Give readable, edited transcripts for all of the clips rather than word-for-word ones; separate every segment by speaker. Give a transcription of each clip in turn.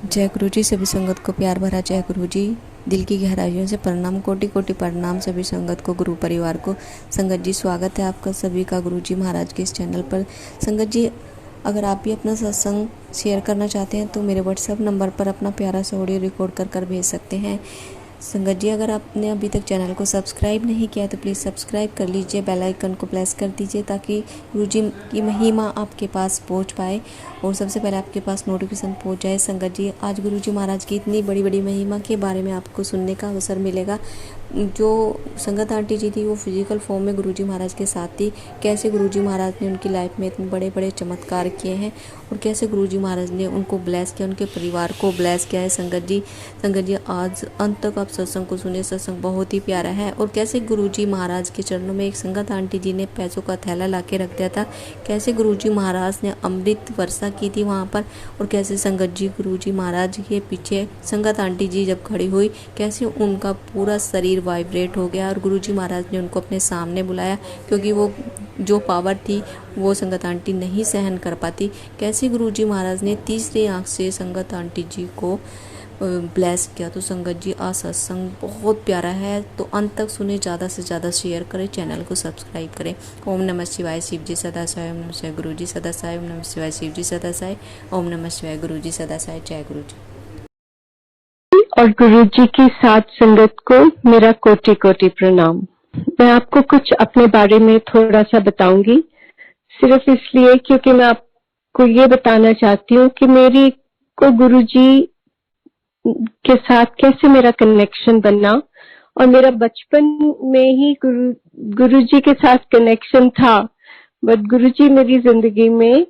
Speaker 1: जय गुरु जी। सभी संगत को प्यार भरा जय गुरु जी। दिल की गहराइयों से प्रणाम, कोटि कोटि प्रणाम सभी संगत को, गुरु परिवार को। संगत जी, स्वागत है आपका सभी का गुरु जी महाराज के इस चैनल पर। संगत जी, अगर आप भी अपना सत्संग शेयर करना चाहते हैं तो मेरे व्हाट्सएप नंबर पर अपना प्यारा सा ऑडियो रिकॉर्ड कर भेज सकते हैं। संगत जी, अगर आपने अभी तक चैनल को सब्सक्राइब नहीं किया तो प्लीज़ सब्सक्राइब कर लीजिए, बेल आइकन को प्रेस कर दीजिए ताकि गुरुजी की महिमा आपके पास पहुंच पाए और सबसे पहले आपके पास नोटिफिकेशन पहुंच जाए। संगत जी, आज गुरुजी महाराज की इतनी बड़ी बड़ी महिमा के बारे में आपको सुनने का अवसर मिलेगा। जो संगत आंटी जी थी वो फिजिकल फॉर्म में गुरुजी महाराज के साथ थी। कैसे गुरुजी महाराज ने उनकी लाइफ में इतने बड़े बड़े चमत्कार किए हैं और कैसे गुरुजी महाराज ने उनको ब्लेस किया, उनके परिवार को ब्लेस किया है। संगत जी आज अंत तक आप सत्संग को सुने। सत्संग बहुत ही प्यारा है। और कैसे गुरुजी महाराज के चरणों में एक संगत आंटी जी ने पैसों का थैला ला के रख दिया था, कैसे गुरुजी महाराज ने अमृत वर्षा की थी वहाँ पर, और कैसे संगत जी गुरुजी महाराज के पीछे संगत आंटी जी जब खड़ी हुई कैसे उनका पूरा शरीर वाइब्रेट हो गया और गुरुजी महाराज ने उनको अपने सामने बुलाया, क्योंकि वो जो पावर थी वो संगत आंटी नहीं सहन कर पाती। कैसे गुरुजी महाराज ने तीसरी आंख से संगत आंटी जी को ब्लेस किया। तो संगत जी, आज सत्संग बहुत प्यारा है, तो अंत तक सुने, ज़्यादा से ज़्यादा शेयर करें, चैनल को सब्सक्राइब करें। ओम नमः शिवाय, शिव जी सदा साय। ओम नमः शिवाय, गुरु जी सदा साय। ओम नमः शिवाय, शिव जी सदा साय। ओम नमः शिवाय, गुरु जी सदा साय। जय गुरु जी।
Speaker 2: और गुरु जी की साथ संगत को मेरा कोटि कोटि प्रणाम। मैं आपको कुछ अपने बारे में थोड़ा सा बताऊंगी, सिर्फ इसलिए क्योंकि मैं आपको ये बताना चाहती हूँ कि मेरी को गुरु जी के साथ कैसे मेरा कनेक्शन बना। और मेरा बचपन में ही गुरु जी के साथ कनेक्शन था, बट गुरु जी मेरी जिंदगी में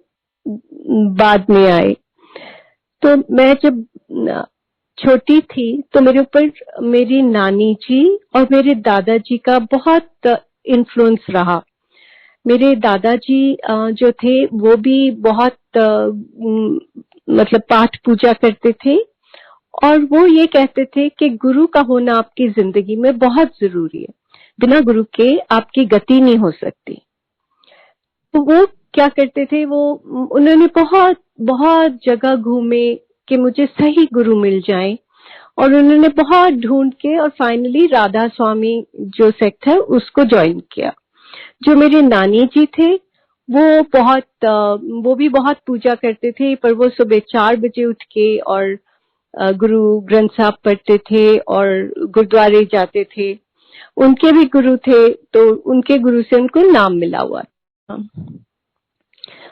Speaker 2: बाद में आए। तो मैं जब छोटी थी तो मेरे ऊपर मेरी नानी जी और मेरे दादाजी का बहुत इन्फ्लुएंस रहा। मेरे दादाजी जो थे वो भी बहुत मतलब पाठ पूजा करते थे, और वो ये कहते थे कि गुरु का होना आपकी जिंदगी में बहुत जरूरी है, बिना गुरु के आपकी गति नहीं हो सकती। तो वो क्या करते थे, वो उन्होंने बहुत बहुत जगह घूमे कि मुझे सही गुरु मिल जाए, और उन्होंने बहुत ढूंढ के और फाइनली राधा स्वामी जो सेक्ट है उसको ज्वाइन किया। जो मेरे नानी जी थे वो भी बहुत पूजा करते थे, पर वो सुबह 4 बजे उठ के और गुरु ग्रंथ साहब पढ़ते थे और गुरुद्वारे जाते थे। उनके भी गुरु थे, तो उनके गुरु से उनको नाम मिला हुआ था।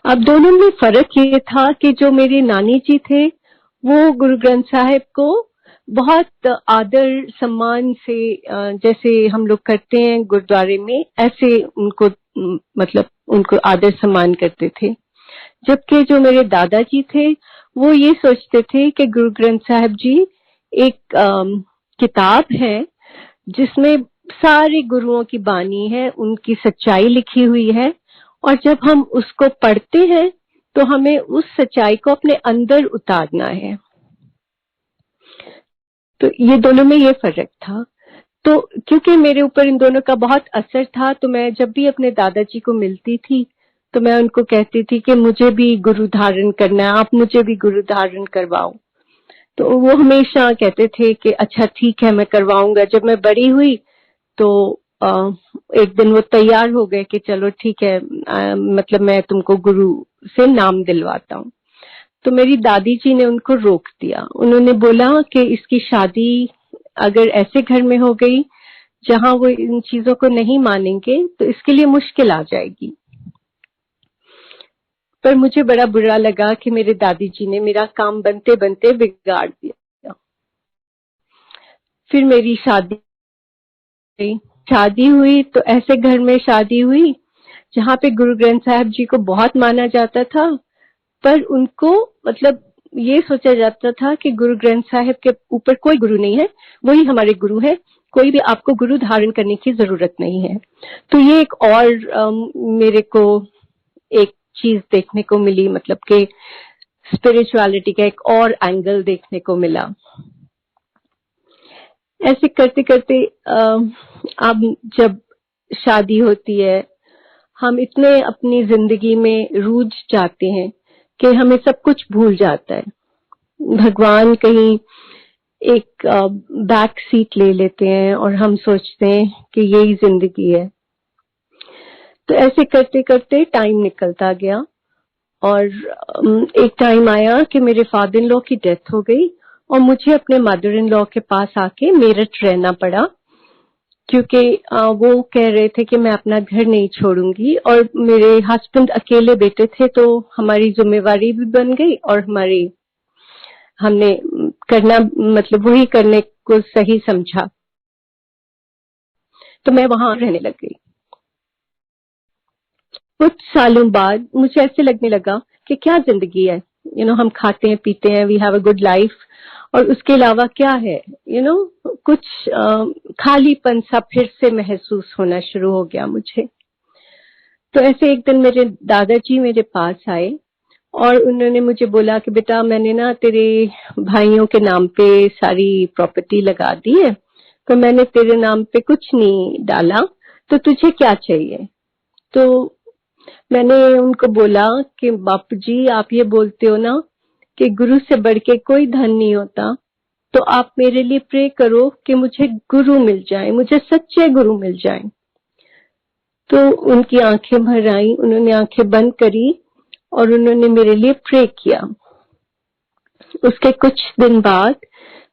Speaker 2: अब दोनों में फर्क ये था कि जो मेरे नानी जी थे वो गुरु ग्रंथ साहिब को बहुत आदर सम्मान से, जैसे हम लोग करते हैं गुरुद्वारे में, ऐसे उनको मतलब उनको आदर सम्मान करते थे। जबकि जो मेरे दादाजी थे वो ये सोचते थे कि गुरु ग्रंथ साहिब जी एक किताब है जिसमें सारे गुरुओं की बानी है, उनकी सच्चाई लिखी हुई है, और जब हम उसको पढ़ते हैं तो हमें उस सच्चाई को अपने अंदर उतारना है। तो ये दोनों में ये फर्क था। तो क्योंकि मेरे ऊपर इन दोनों का बहुत असर था, तो मैं जब भी अपने दादाजी को मिलती थी तो मैं उनको कहती थी कि मुझे भी गुरु धारण करना है, आप मुझे भी गुरु धारण करवाओ। तो वो हमेशा कहते थे कि अच्छा ठीक है, मैं करवाऊंगा। जब मैं बड़ी हुई तो एक दिन वो तैयार हो गए कि चलो ठीक है, मतलब मैं तुमको गुरु से नाम दिलवाता हूँ। तो मेरी दादी जी ने उनको रोक दिया। उन्होंने बोला कि इसकी शादी अगर ऐसे घर में हो गई जहां वो इन चीजों को नहीं मानेंगे तो इसके लिए मुश्किल आ जाएगी। पर मुझे बड़ा बुरा लगा कि मेरे दादी जी ने मेरा काम बनते बनते बिगाड़ दिया। फिर मेरी शादी हुई तो ऐसे घर में शादी हुई जहाँ पे गुरु ग्रंथ साहिब जी को बहुत माना जाता था, पर उनको मतलब ये सोचा जाता था कि गुरु ग्रंथ साहिब के ऊपर कोई गुरु नहीं है, वही हमारे गुरु है, कोई भी आपको गुरु धारण करने की जरूरत नहीं है। तो ये एक और मेरे को एक चीज देखने को मिली, मतलब कि स्पिरिचुअलिटी का एक और एंगल देखने को मिला। ऐसे करते करते अब जब शादी होती है हम इतने अपनी जिंदगी में रूझ जाते हैं कि हमें सब कुछ भूल जाता है। भगवान कहीं एक बैक सीट ले लेते हैं और हम सोचते हैं कि यही जिंदगी है। तो ऐसे करते करते टाइम निकलता गया और एक टाइम आया कि मेरे फादर इन लॉ की डेथ हो गई और मुझे अपने मदर इन लॉ के पास आके मेरठ रहना पड़ा, क्योंकि वो कह रहे थे कि मैं अपना घर नहीं छोड़ूंगी और मेरे हस्बैंड अकेले बेटे थे, तो हमारी जिम्मेवारी भी बन गई और हमने करना मतलब वही करने को सही समझा, तो मैं वहां रहने लग गई। कुछ सालों बाद मुझे ऐसे लगने लगा कि क्या जिंदगी है, हम खाते हैं पीते हैं, we have a good life, और उसके अलावा क्या है, कुछ खालीपन सा फिर से महसूस होना शुरू हो गया मुझे। तो ऐसे एक दिन मेरे दादाजी मेरे पास आए और उन्होंने मुझे बोला कि बेटा मैंने ना तेरे भाइयों के नाम पे सारी प्रॉपर्टी लगा दी है, तो मैंने तेरे नाम पे कुछ नहीं डाला, तो तुझे क्या चाहिए। तो मैंने उनको बोला कि बापूजी आप ये बोलते हो ना कि गुरु से बढ़ के कोई धन नहीं होता, तो आप मेरे लिए प्रे करो कि मुझे गुरु मिल जाए, मुझे सच्चे गुरु मिल जाए। तो उनकी आंखें भर आई, उन्होंने आंखें बंद करी और उन्होंने मेरे लिए प्रे किया। उसके कुछ दिन बाद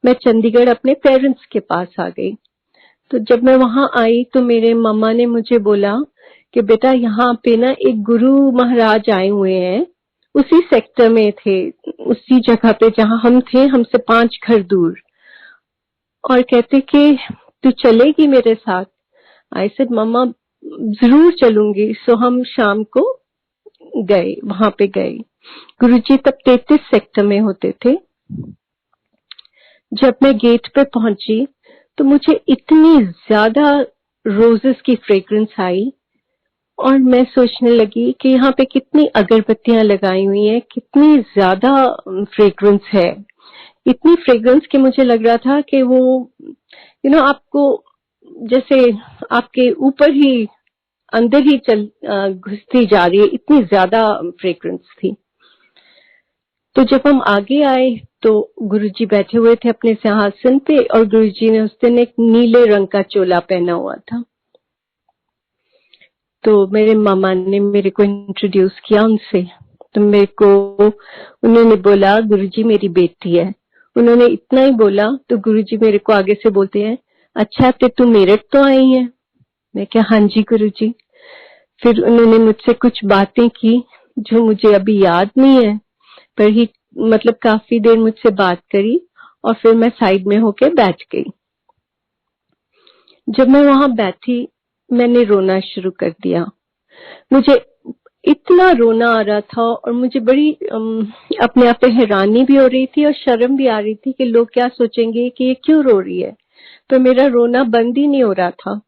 Speaker 2: मैं चंडीगढ़ अपने पेरेंट्स के पास आ गई। तो जब मैं वहां आई तो मेरे मम्मा ने मुझे बोला कि बेटा यहाँ पे ना एक गुरु महाराज आए हुए हैं, उसी सेक्टर में थे, उसी जगह पे जहां हम थे, हमसे 5 घर दूर, और कहते कि तू चलेगी मेरे साथ। आई सेड मम्मा जरूर चलूंगी। सो हम शाम को गए, वहां पे गए। गुरुजी तब 33 सेक्टर में होते थे। जब मैं गेट पे पहुंची तो मुझे इतनी ज्यादा रोजेस की फ्रेग्रेंस आई और मैं सोचने लगी कि यहाँ पे कितनी अगरबत्तियां लगाई हुई हैं, कितनी ज्यादा फ्रेग्रेंस है, इतनी फ्रेग्रेंस कि मुझे लग रहा था कि वो आपको जैसे आपके ऊपर ही अंदर ही घुसती जा रही है, इतनी ज्यादा फ्रेग्रेंस थी। तो जब हम आगे आए तो गुरुजी बैठे हुए थे अपने सिंहासन पे और गुरुजी ने उस दिन एक नीले रंग का चोला पहना हुआ था। तो मेरे मामा ने मेरे को इंट्रोड्यूस किया उनसे। तो मेरे को उन्होंने बोला गुरुजी मेरी बेटी है। उन्होंने इतना ही बोला तो गुरुजी मेरे को आगे से बोलते हैं, अच्छा तो तू मेरठ तो आई है। मैं क्या, हाँ जी गुरुजी। फिर उन्होंने मुझसे कुछ बातें की जो मुझे अभी याद नहीं है, पर ही मतलब काफी देर मुझसे बात करी और फिर मैं साइड में होके बैठ गई। जब मैं वहां बैठी मैंने रोना शुरू कर दिया। मुझे इतना रोना आ रहा था और मुझे बड़ी अपने आप पे हैरानी भी हो रही थी और शर्म भी आ रही थी कि लोग क्या सोचेंगे कि ये क्यों रो रही है। तो मेरा रोना बंद ही नहीं हो रहा था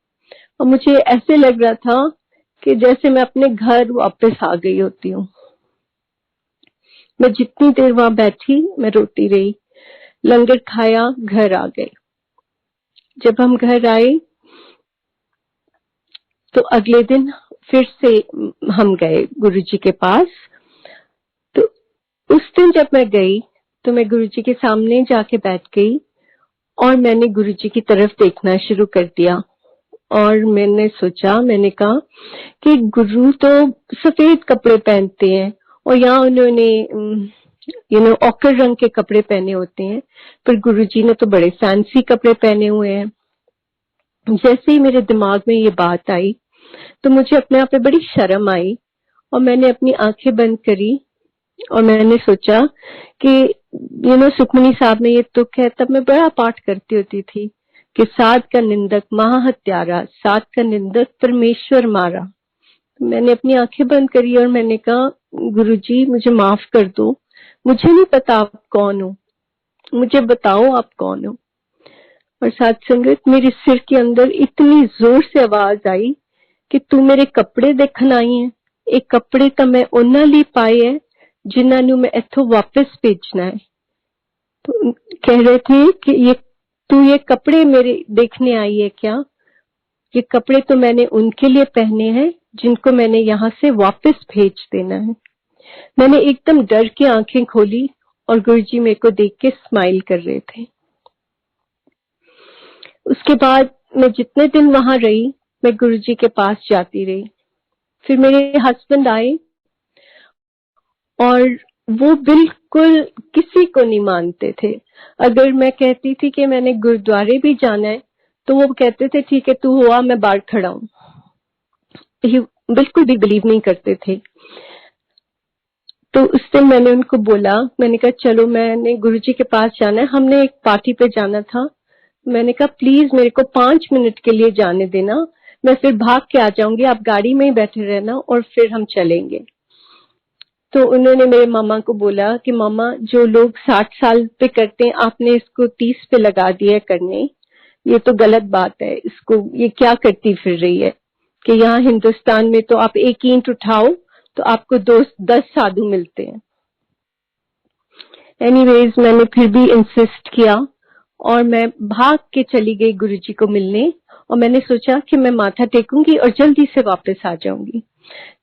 Speaker 2: और मुझे ऐसे लग रहा था कि जैसे मैं अपने घर वापस आ गई होती हूँ। मैं जितनी देर वहां बैठी मैं रोती रही। लंगर खाया, घर आ गए। जब हम घर आए तो अगले दिन फिर से हम गए गुरुजी के पास। तो उस दिन जब मैं गई तो मैं गुरुजी के सामने जाके बैठ गई और मैंने गुरुजी की तरफ देखना शुरू कर दिया और मैंने सोचा, मैंने कहा कि गुरु तो सफेद कपड़े पहनते हैं और यहाँ उन्होंने ऑकर रंग के कपड़े पहने होते हैं, पर गुरुजी ने तो बड़े फैंसी कपड़े पहने हुए हैं। जैसे ही मेरे दिमाग में ये बात आई तो मुझे अपने आप पे बड़ी शर्म आई और मैंने अपनी आंखें बंद करी और मैंने सोचा कि सुखमनी साहब में ये तुक है। तब मैं बड़ा पाठ करती होती थी कि साध का निंदक महाहत्यारा, साध का निंदक परमेश्वर मारा। मैंने अपनी आंखें बंद करी और मैंने कहा गुरुजी मुझे माफ कर दो, मुझे नहीं पता आप कौन हो, मुझे बताओ आप कौन हो। और साथ संगत मेरे सिर के अंदर इतनी जोर से आवाज आई कि तू मेरे कपड़े देखन आई है। एक कपड़े तो मैं उन्हां लिए पाए है जिन्होंने मैं इथों वापस भेजना है। तो कह रहे थे कि ये कपड़े मेरे देखने आई है क्या? ये कपड़े तो मैंने उनके लिए पहने हैं जिनको मैंने यहाँ से वापस भेज देना है। मैंने एकदम डर के आंखें खोली और गुरुजी मेरे को देख के स्माइल कर रहे थे। उसके बाद मैं जितने दिन वहां रही, मैं गुरुजी के पास जाती रही। फिर मेरे हस्बैंड आए और वो बिल्कुल किसी को नहीं मानते थे। अगर मैं कहती थी कि मैंने गुरुद्वारे भी जाना है, तो वो कहते थे ठीक है तू हुआ, मैं बाहर खड़ा हूं। ये बिल्कुल भी बिलीव नहीं करते थे। तो उस दिन मैंने उनको बोला, मैंने कहा चलो मैंने गुरुजी के पास जाना है, हमने एक पार्टी पे जाना था। मैंने कहा प्लीज मेरे को 5 मिनट के लिए जाने देना, मैं फिर भाग के आ जाऊंगी, आप गाड़ी में ही बैठे रहना और फिर हम चलेंगे। तो उन्होंने मेरे मामा को बोला कि मामा जो लोग 60 साल पे करते हैं, आपने इसको 30 पे लगा दिया करने, ये तो गलत बात है। इसको ये क्या करती फिर रही है कि यहाँ हिंदुस्तान में तो आप एक ईंट उठाओ तो आपको 10 साधु मिलते हैं। एनीवेज मैंने फिर भी इंसिस्ट किया और मैं भाग के चली गई गुरुजी को मिलने, और मैंने सोचा कि मैं माथा टेकूंगी और जल्दी से वापस आ जाऊंगी।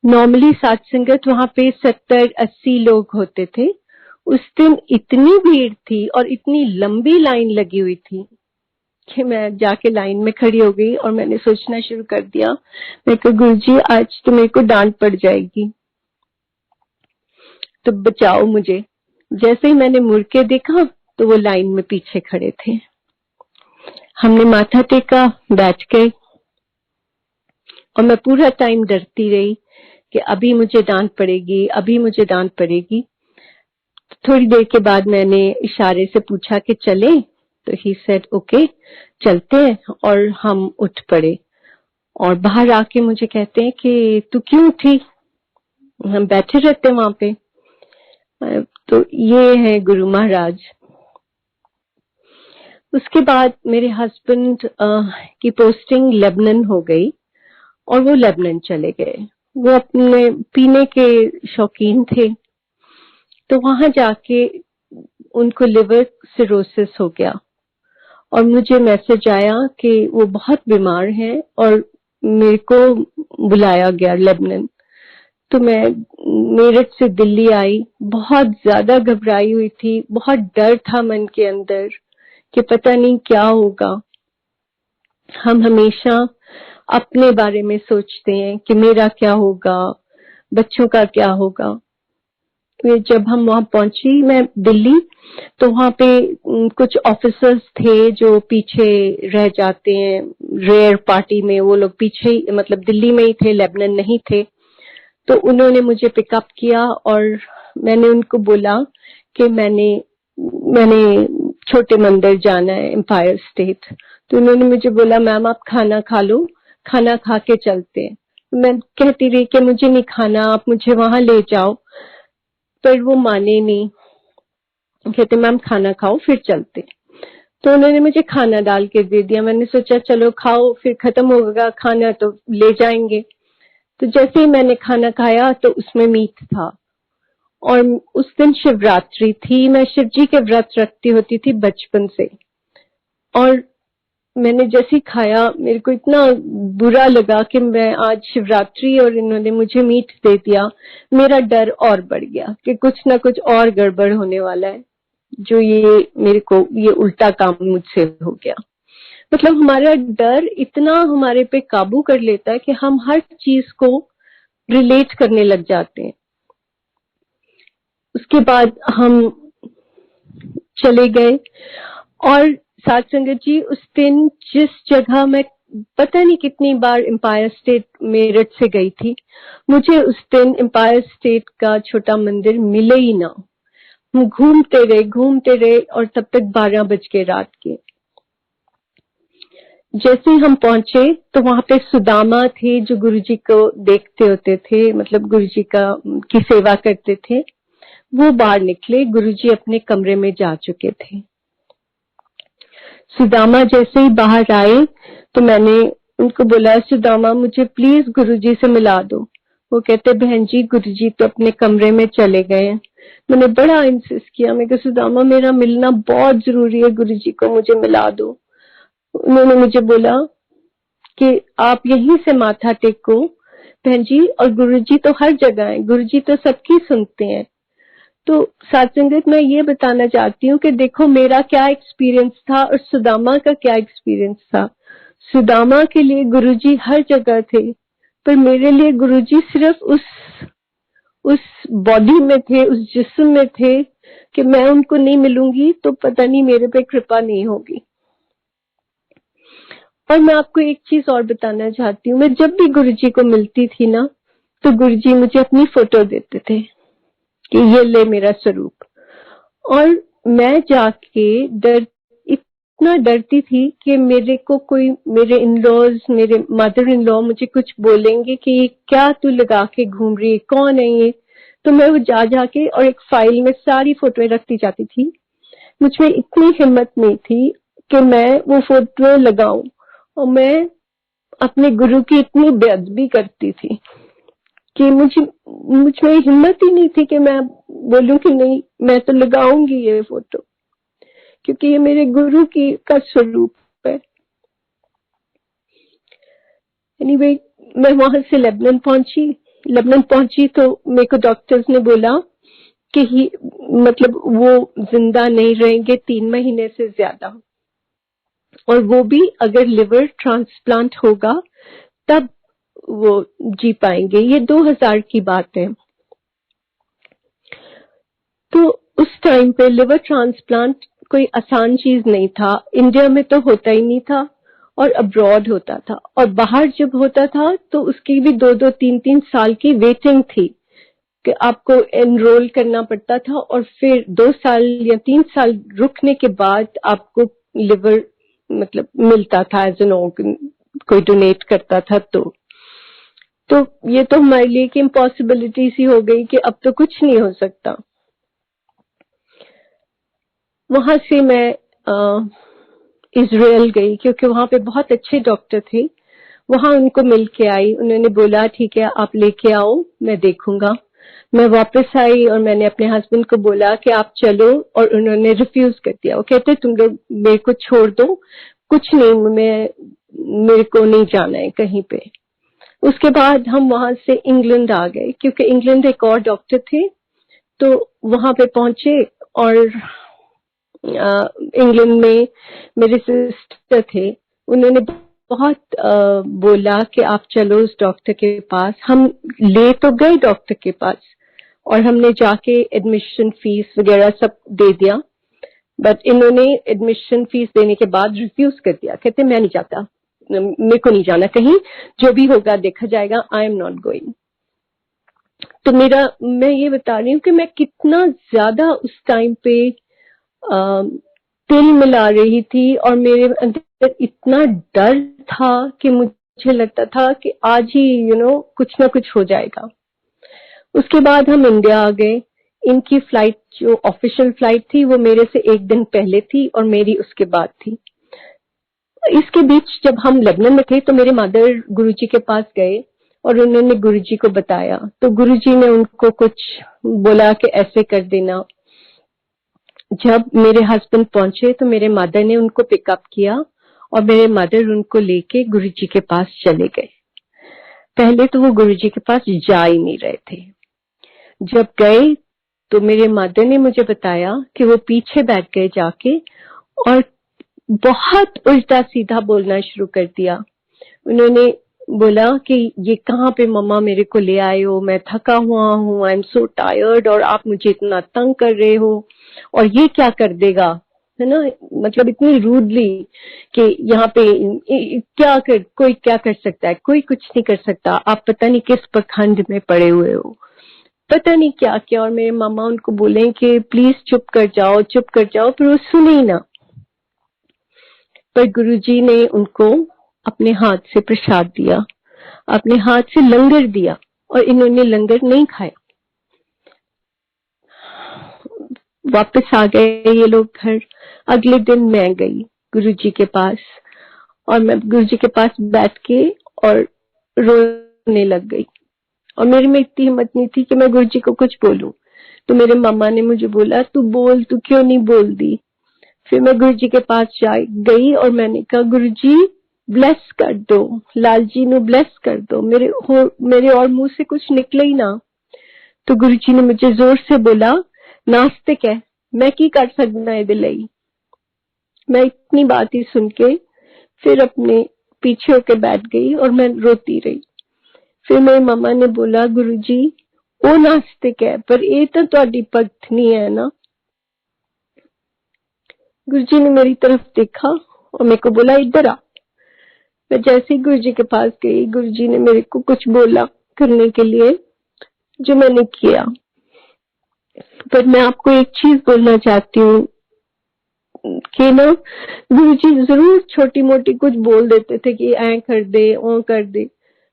Speaker 2: नॉर्मली साध संगत वहां पे 70-80 लोग होते थे। उस दिन इतनी भीड़ थी और इतनी लंबी लाइन लगी हुई थी कि मैं जाके लाइन में खड़ी हो गई और मैंने सोचना शुरू कर दिया, मैं कहा गुरुजी आज तो मेरे को डांट पड़ जाएगी, तो बचाओ मुझे। जैसे ही मैंने मुड़ के देखा तो वो लाइन में पीछे खड़े थे। हमने माथा टेका, बैठ गए और मैं पूरा टाइम डरती रही कि अभी मुझे डांट पड़ेगी, अभी मुझे डांट पड़ेगी। थोड़ी देर के बाद मैंने इशारे से पूछा कि चलें, तो ही सेड ओके चलते हैं, और हम उठ पड़े। और बाहर आके मुझे कहते हैं कि तू क्यों उठी, हम बैठे रहते वहां पे। तो ये है गुरु महाराज। उसके बाद मेरे हस्बैंड की पोस्टिंग लेबनान हो गई और वो लेबनान चले गए। वो अपने पीने के शौकीन थे, तो वहां जाके उनको लिवर सिरोसिस हो गया और मुझे मैसेज आया कि वो बहुत बीमार हैं और मेरे को बुलाया गया लेबनान। तो मैं मेरठ से दिल्ली आई, बहुत ज्यादा घबराई हुई थी, बहुत डर था मन के अंदर कि पता नहीं क्या होगा। हम हमेशा अपने बारे में सोचते हैं कि मेरा क्या होगा, बच्चों का क्या होगा। फिर जब हम वहां पहुंची मैं दिल्ली, तो वहां पे कुछ ऑफिसर्स थे जो पीछे रह जाते हैं रेयर पार्टी में, वो लोग पीछे मतलब दिल्ली में ही थे, लेबनान नहीं थे। तो उन्होंने मुझे पिकअप किया और मैंने उनको बोला कि मैंने छोटे मंदिर जाना है, एम्पायर स्टेट। तो उन्होंने मुझे बोला मैम आप खाना खा लो, खाना खा के चलते हैं। मैं कहती रही कि मुझे नहीं खाना, आप मुझे वहां ले जाओ, पर वो माने नहीं, कहते मैम खाना खाओ फिर चलते। तो उन्होंने मुझे खाना डाल के दे दिया। मैंने सोचा चलो खाओ, फिर खत्म होगा खाना तो ले जाएंगे। तो जैसे ही मैंने खाना खाया तो उसमें मीट था, और उस दिन शिवरात्रि थी। मैं शिव जी के व्रत रखती होती थी बचपन से, और मैंने जैसे ही खाया मेरे को इतना बुरा लगा कि मैं आज शिवरात्रि और इन्होंने मुझे मीट दे दिया। मेरा डर और बढ़ गया कि कुछ ना कुछ और गड़बड़ होने वाला है, जो ये मेरे को ये उल्टा काम मुझसे हो गया। मतलब हमारा डर इतना हमारे पे काबू कर लेता है कि हम हर चीज को रिलेट करने लग जाते हैं। उसके बाद हम चले गए, और साथ संगत जी उस दिन जिस जगह मैं पता नहीं कितनी बार एम्पायर स्टेट मेरठ से गई थी, मुझे उस दिन एम्पायर स्टेट का छोटा मंदिर मिले ही ना। हम घूमते रहे और तब तक 12 बज गए रात के। जैसे ही हम पहुंचे तो वहां पे सुदामा थे जो गुरुजी को देखते होते थे, मतलब गुरुजी की सेवा करते थे। वो बाहर निकले, गुरुजी अपने कमरे में जा चुके थे। सुदामा जैसे ही बाहर आए तो मैंने उनको बोला सुदामा मुझे प्लीज गुरुजी से मिला दो। वो कहते बहन जी गुरुजी तो अपने कमरे में चले गए हैं। मैंने बड़ा इंसिस्ट किया, मैं कहा सुदामा मेरा मिलना बहुत जरूरी है, गुरुजी को मुझे मिला दो। उन्होंने मुझे बोला कि आप यहीं से माथा टेको बहन जी, और गुरुजी तो हर जगह है, गुरुजी तो सबकी सुनते हैं। तो सत्संगत मैं ये बताना चाहती हूँ कि देखो मेरा क्या एक्सपीरियंस था और सुदामा का क्या एक्सपीरियंस था। सुदामा के लिए गुरुजी हर जगह थे, पर मेरे लिए गुरुजी सिर्फ उस बॉडी में थे, उस जिस्म में थे कि मैं उनको नहीं मिलूंगी तो पता नहीं मेरे पे कृपा नहीं होगी। और मैं आपको एक चीज और बताना चाहती हूँ, मैं जब भी गुरुजी को मिलती थी ना, तो गुरुजी मुझे अपनी फोटो देते थे कि ये ले मेरा स्वरूप। और मैं जाके इतना डरती थी कि मेरे को कोई, मेरे इन-लॉज, मेरे मदर इन लॉ मुझे कुछ बोलेंगे कि ये क्या तू लगा के घूम रही है, कौन है ये। तो मैं वो जाके और एक फाइल में सारी फोटोएं रखती जाती थी। मुझमें इतनी हिम्मत नहीं थी कि मैं वो फोटो लगाऊं, और मैं अपने गुरु की इतनी बेअदबी करती थी कि मुझमें हिम्मत ही नहीं थी कि मैं बोलूं कि नहीं मैं तो लगाऊंगी ये फोटो, क्योंकि ये मेरे गुरु की का स्वरूप है। एनीवे, मैं वहां से लेबनान पहुंची तो मेरे को डॉक्टर्स ने बोला कि मतलब वो जिंदा नहीं रहेंगे 3 महीने से ज्यादा, और वो भी अगर लिवर ट्रांसप्लांट होगा तब वो जी पाएंगे। ये 2000 की बात है। तो उस टाइम पे लिवर ट्रांसप्लांट कोई आसान चीज नहीं था। इंडिया में तो होता ही नहीं था और अब्रॉड होता था, और बाहर जब होता था तो उसकी भी 2-2, 3-3 साल की वेटिंग थी कि आपको एनरोल करना पड़ता था, और फिर 2 साल या 3 साल रुकने के बाद आपको लिवर मतलब मिलता था एज एन ऑर्गन, कोई डोनेट करता था। तो ये तो हमारे लिए कि इम्पॉसिबिलिटी सी हो गई कि अब तो कुछ नहीं हो सकता। वहां से मैं इजराइल गई, क्योंकि वहां पे बहुत अच्छे डॉक्टर थे। वहां उनको मिल के आई, उन्होंने बोला ठीक है आप लेके आओ, मैं देखूंगा। मैं वापस आई और मैंने अपने हस्बैंड को बोला कि आप चलो, और उन्होंने रिफ्यूज कर दिया। वो कहते तुम लोग मेरे को छोड़ दो, कुछ नहीं, मेरे को नहीं जाना है कहीं पे। उसके बाद हम वहां से इंग्लैंड आ गए, क्योंकि इंग्लैंड एक और डॉक्टर थे। तो वहां पे पहुंचे, और इंग्लैंड में मेरे सिस्टर थे, उन्होंने बहुत बोला कि आप चलो उस डॉक्टर के पास। हम ले तो गए डॉक्टर के पास, और हमने जाके एडमिशन फीस वगैरह सब दे दिया, बट इन्होंने एडमिशन फीस देने के बाद रिफ्यूज कर दिया। कहते मैं नहीं जाता, मेरे को नहीं जाना कहीं, जो भी होगा देखा जाएगा, आई एम नॉट गोइंग। तो मैं ये बता रही हूँ कि मैं कितना ज्यादा उस टाइम पे तिल मिला रही थी, और मेरे अंदर इतना डर था कि मुझे लगता था कि आज ही कुछ ना कुछ हो जाएगा। उसके बाद हम इंडिया आ गए। इनकी फ्लाइट जो ऑफिशियल फ्लाइट थी वो मेरे से 1 दिन पहले थी, और मेरी उसके बाद थी। इसके बीच जब हम लेबनान में थे तो मेरे मदर गुरुजी के पास गए, और उन्होंने गुरुजी को बताया। तो गुरुजी ने उनको कुछ बोला कि ऐसे कर देना। जब मेरे हस्बैंड पहुंचे तो मेरे मदर ने उनको पिकअप किया, और मेरे मदर उनको लेके गुरुजी के पास चले गए। पहले तो वो गुरुजी के पास जा ही नहीं रहे थे। जब गए तो मेरे मदर ने मुझे बताया कि वो पीछे बैठ गए जाके, और बहुत उल्टा सीधा बोलना शुरू कर दिया। उन्होंने बोला कि ये कहाँ पे मम्मा मेरे को ले आए हो, मैं थका हुआ हूँ, आई एम सो टायर्ड, और आप मुझे इतना तंग कर रहे हो, और ये क्या कर देगा, है ना। मतलब इतनी रूडली कि यहाँ पे कोई क्या कर सकता है, कोई कुछ नहीं कर सकता, आप पता नहीं किस पखंड में पड़े हुए हो, पता नहीं क्या क्या। और मेरे मामा उनको बोले कि प्लीज चुप कर जाओ, पर वो सुने ही ना। पर गुरुजी ने उनको अपने हाथ से प्रसाद दिया, अपने हाथ से लंगर दिया, और इन्होंने लंगर नहीं खाया। वापस आ गए ये लोग घर। अगले दिन मैं गई गुरुजी के पास, और मैं गुरुजी के पास बैठ के और रोने लग गई, और मेरे में इतनी हिम्मत नहीं थी कि मैं गुरुजी को कुछ बोलूं। तो मेरे मामा ने मुझे बोला तू बोल, तू क्यों नहीं बोल दी। फिर मैं गुरुजी के पास गई, और मैंने कहा गुरुजी ब्लेस कर दो, लाल जी ने ब्लेस कर दो। मेरे और मुंह से कुछ निकले ही ना। तो गुरुजी ने मुझे जोर से बोला नास्तिक है, मैं की कर सकना है दिलई। मैं इतनी बात ही सुन के फिर अपने पीछे होके बैठ गई और मैं रोती रही। फिर मेरी मम्मा ने बोला, गुरुजी वो नास्तिक है पर ये तो ਤੁਹਾਡੀ पत्नी है ना। गुरुजी ने मेरी तरफ देखा और मेरे को बोला, इधर आ। मैं जैसे ही गुरुजी के पास गई, गुरुजी ने मेरे को कुछ बोला करने के लिए, जो मैंने किया। पर मैं आपको एक चीज बोलना चाहती हूँ कि ना, गुरुजी जरूर छोटी मोटी कुछ बोल देते थे कि ऐ कर दे, ओ कर दे,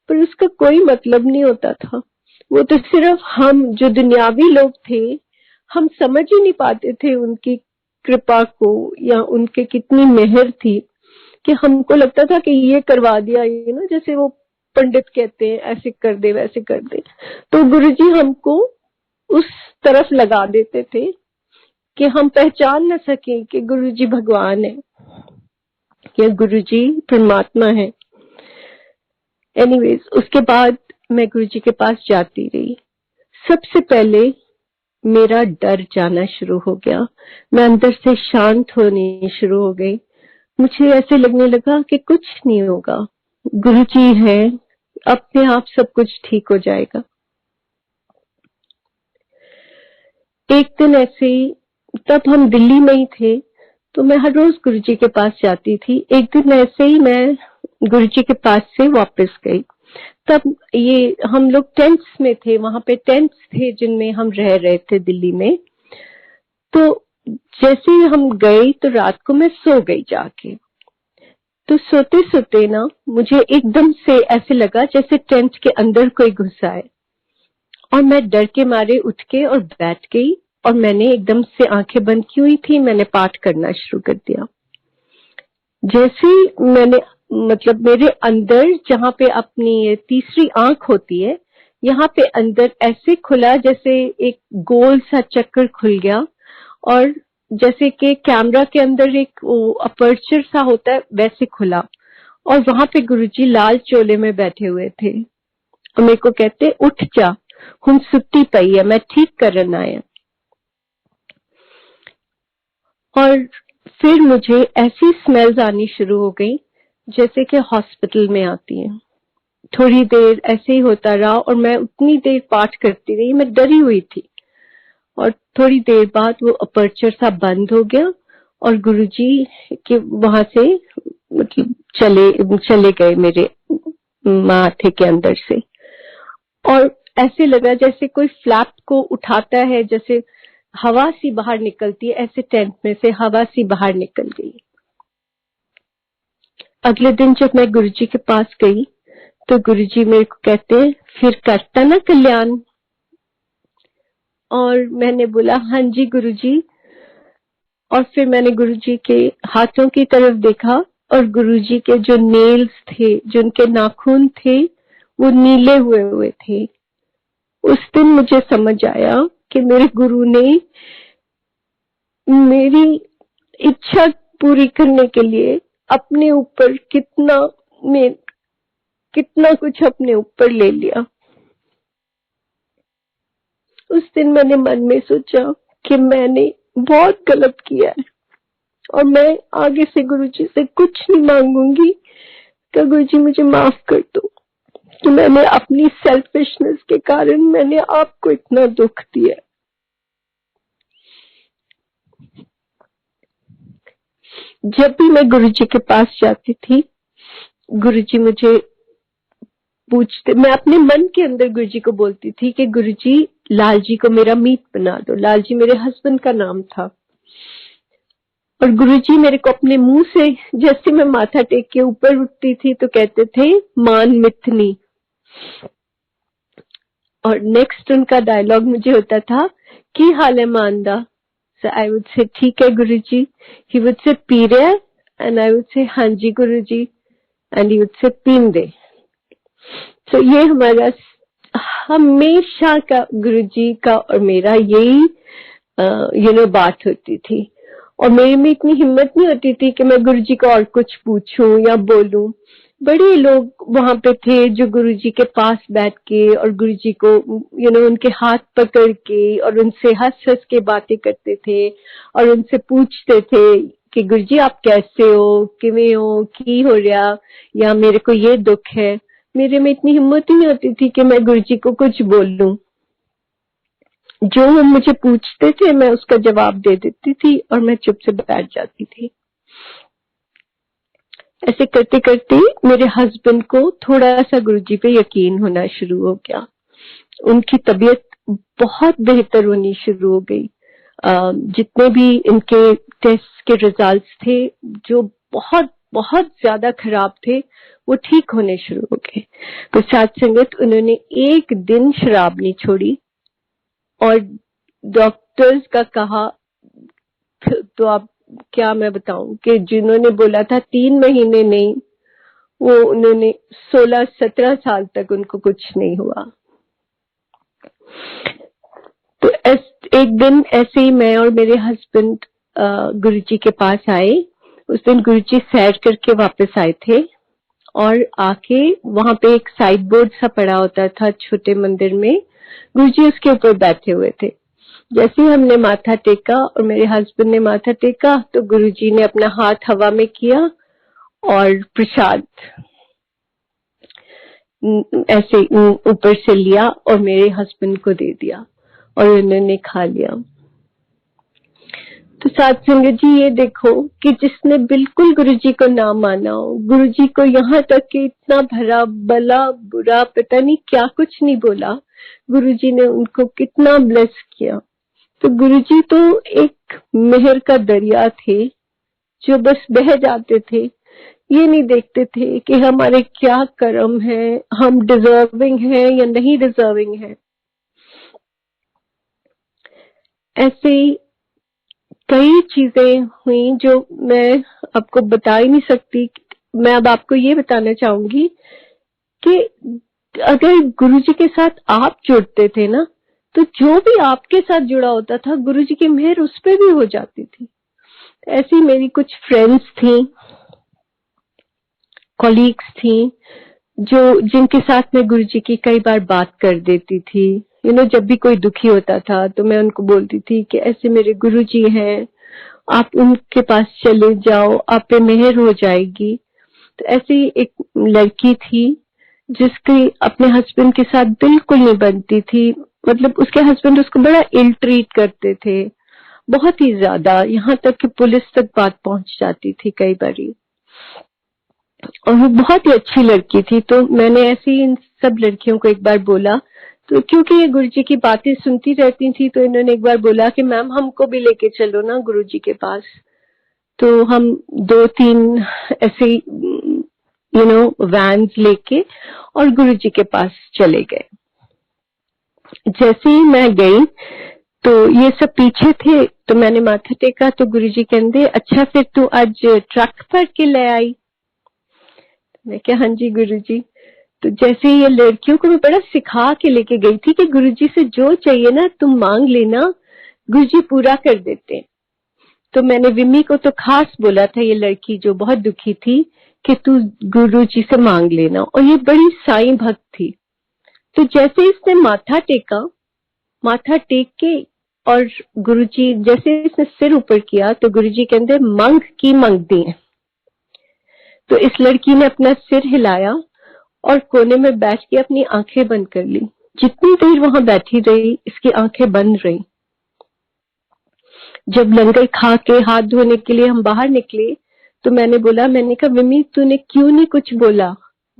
Speaker 2: पर उसका कोई मतलब नहीं होता था। वो तो सिर्फ हम जो दुनियावी लोग थे, हम समझ ही नहीं पाते थे उनकी कृपा को या उनके कितनी मेहर थी, कि हमको लगता था कि ये करवा दिया, ये ना जैसे वो पंडित कहते हैं ऐसे कर दे वैसे कर दे। तो गुरुजी हमको उस तरफ लगा देते थे कि हम पहचान न सके कि गुरुजी भगवान है या गुरुजी परमात्मा है। एनीवेज, उसके बाद मैं गुरुजी के पास जाती रही। सबसे पहले मेरा डर जाना शुरू हो गया, मैं अंदर से शांत होनी शुरू हो गई। मुझे ऐसे लगने लगा कि कुछ नहीं होगा, गुरुजी है, अपने आप सब कुछ ठीक हो जाएगा। एक दिन ऐसे ही, तब हम दिल्ली में ही थे, तो मैं हर रोज गुरुजी के पास जाती थी। एक दिन ऐसे ही मैं गुरुजी के पास से वापस गई। तब ये हम लोग टेंट्स में थे, वहां पे टेंट्स थे जिनमें हम रह रहे थे दिल्ली में। तो जैसे ही हम गए तो रात को मैं सो गई जाके। तो सोते सोते ना मुझे एकदम से ऐसे लगा जैसे टेंट के अंदर कोई घुसा है, और मैं डर के मारे उठ के और बैठ गई, और मैंने एकदम से आंखें बंद की हुई थी, मैंने पाठ करना शुरू कर दिया। जैसे मैंने, मतलब मेरे अंदर जहां पे अपनी तीसरी आंख होती है, यहाँ पे अंदर ऐसे खुला जैसे एक गोल सा चक्कर खुल गया, और जैसे कि कैमरा के अंदर एक अपर्चर सा होता है वैसे खुला, और वहां पे गुरुजी लाल चोले में बैठे हुए थे और मेरे को कहते, उठ जा, हुन सुत्ती पई है, मैं ठीक करना है। और फिर मुझे ऐसी स्मेल्स आनी शुरू हो गई जैसे कि हॉस्पिटल में आती हैं। थोड़ी देर ऐसे ही होता रहा और मैं उतनी देर पाठ करती रही, मैं डरी हुई थी। और थोड़ी देर बाद वो अपर्चर सा बंद हो गया और गुरुजी के वहां से मतलब चले गए मेरे माथे के अंदर से। और ऐसे लगा जैसे कोई फ्लैप को उठाता है, जैसे हवा सी बाहर निकलती है, ऐसे टेंट में से हवा सी बाहर निकल गई। अगले दिन जब मैं गुरुजी के पास गई तो गुरुजी मेरे को कहते हैं, फिर करता ना कल्याण? और मैंने बोला, हाँ जी गुरुजी। और फिर मैंने गुरुजी के हाथों की तरफ देखा और गुरुजी के जो नेल्स थे, जो उनके नाखून थे, वो नीले हुए थे। उस दिन मुझे समझ आया कि मेरे गुरु ने मेरी इच्छा पूरी करने के लिए अपने ऊपर कितना कुछ अपने ऊपर ले लिया। उस दिन मैंने मन में सोचा कि मैंने बहुत गलत किया है और मैं आगे से गुरुजी से कुछ नहीं मांगूंगी कि गुरुजी मुझे माफ कर दो कि मैंने अपनी सेल्फिशनेस के कारण मैंने आपको इतना दुख दिया। जब भी मैं गुरुजी के पास जाती थी, गुरुजी मुझे पूछते, मैं अपने मन के अंदर गुरुजी को बोलती थी कि गुरुजी लाल जी को मेरा मीत बना दो। लाल जी मेरे हस्बैंड का नाम था। और गुरुजी मेरे को अपने मुंह से, जैसे मैं माथा टेक के ऊपर उठती थी तो कहते थे, मान मिथनी। और नेक्स्ट उनका डायलॉग मुझे होता था, की हाल है मानदा? So I would say, ठीक है गुरुजी। He would say, पी रहा है? And I would say, हाँ जी गुरुजी। And he would say, पीन दे। तो ये हमारा हमेशा का गुरुजी का और मेरा यही बात होती थी। और मेरे में इतनी हिम्मत नहीं होती थी कि मैं गुरुजी को और कुछ पूछूं या बोलूं। बड़े लोग वहां पे थे जो गुरुजी के पास बैठ के और गुरुजी को उनके हाथ पकड़ के और उनसे हंस हंस के बातें करते थे और उनसे पूछते थे कि गुरुजी आप कैसे हो, किवें हो, की हो रहा, या मेरे को ये दुख है। मेरे में इतनी हिम्मत ही नहीं होती थी कि मैं गुरुजी को कुछ बोल लूं। जो वो मुझे पूछते थे मैं उसका जवाब दे देती थी और मैं चुप से बैठ जाती थी। ऐसे करते करते मेरे हस्बैंड को थोड़ा सा गुरुजी पे यकीन होना शुरू हो गया। उनकी तबीयत बहुत बेहतर होनी शुरू हो गई। जितने भी इनके टेस्ट के रिजल्ट्स थे जो बहुत बहुत ज्यादा खराब थे वो ठीक होने शुरू हो गए। तो साथ संगत उन्होंने एक दिन शराब नहीं छोड़ी और डॉक्टर्स का कहा तो आप क्या मैं बताऊं कि जिन्होंने बोला था 3 महीने नहीं, वो उन्होंने 16-17 साल तक उनको कुछ नहीं हुआ। तो एक दिन ऐसे ही मैं और मेरे हस्बैंड गुरुजी के पास आए। उस दिन गुरुजी सैर करके वापस आए थे और आके वहां पे एक साइड बोर्ड सा पड़ा होता था छोटे मंदिर में, गुरुजी उसके ऊपर बैठे हुए थे। जैसे ही हमने माथा टेका और मेरे हस्बैंड ने माथा टेका तो गुरुजी ने अपना हाथ हवा में किया और प्रसाद ऐसे ऊपर से लिया और मेरे हस्बैंड को दे दिया और उन्होंने खा लिया। तो साथ संगत जी ये देखो कि जिसने बिल्कुल गुरुजी को ना माना हो, गुरुजी को यहाँ तक कि इतना भला भला बुरा पता नहीं क्या कुछ नहीं बोला, गुरुजी ने उनको कितना ब्लेस किया। तो गुरुजी तो एक मेहर का दरिया थे जो बस बह जाते थे, ये नहीं देखते थे कि हमारे क्या कर्म है, हम डिजर्विंग है या नहीं डिजर्विंग है। ऐसे कई चीजें हुई जो मैं आपको बता ही नहीं सकती। मैं अब आपको ये बताना चाहूंगी कि अगर गुरुजी के साथ आप जुड़ते थे ना, तो जो भी आपके साथ जुड़ा होता था गुरुजी की मेहर उस पर भी हो जाती थी। ऐसी मेरी कुछ फ्रेंड्स थी, कॉलीग्स थी, जो जिनके साथ मैं गुरुजी की कई बार बात कर देती थी। जब भी कोई दुखी होता था तो मैं उनको बोलती थी कि ऐसे मेरे गुरुजी हैं, आप उनके पास चले जाओ, आप पे मेहर हो जाएगी। तो ऐसी एक लड़की थी जिसकी अपने हस्बैंड के साथ बिल्कुल नहीं बनती थी। मतलब उसके हस्बैंड उसको बड़ा इल ट्रीट करते थे, बहुत ही ज्यादा, यहाँ तक कि पुलिस तक बात पहुंच जाती थी कई बारी। और वो बहुत ही अच्छी लड़की थी। तो मैंने ऐसी इन सब लड़कियों को एक बार बोला, तो क्योंकि ये गुरुजी की बातें सुनती रहती थी तो इन्होंने एक बार बोला कि मैम हमको भी लेके चलो ना गुरुजी के पास। तो हम 2-3 ऐसे वैन्स लेके और गुरुजी के पास चले गए। जैसे ही मैं गई तो ये सब पीछे थे, तो मैंने माथा टेका तो गुरुजी कहते अच्छा फिर तू आज ट्रक भर के ले आई। मैं क्या हाँ जी गुरुजी। तो जैसे ये लड़कियों को मैं बड़ा सिखा के लेके गई थी कि गुरुजी से जो चाहिए ना तुम मांग लेना, गुरुजी पूरा कर देते। तो मैंने विमी को तो खास बोला था, ये लड़की जो बहुत दुखी थी, कि तू गुरुजी से मांग लेना। और ये बड़ी साईं भक्त थी। तो जैसे इसने माथा टेका, माथा टेक के और गुरुजी जैसे इसने सिर ऊपर किया तो गुरुजी कहते मंग की मंगती है। तो इस लड़की ने अपना सिर हिलाया और कोने में बैठ के अपनी आंखें बंद कर ली। जितनी देर वहां बैठी रही इसकी आंखें बंद रही। जब लंगर खा के हाथ धोने के लिए हम बाहर निकले तो मैंने कहा विमी तूने क्यों नहीं कुछ बोला,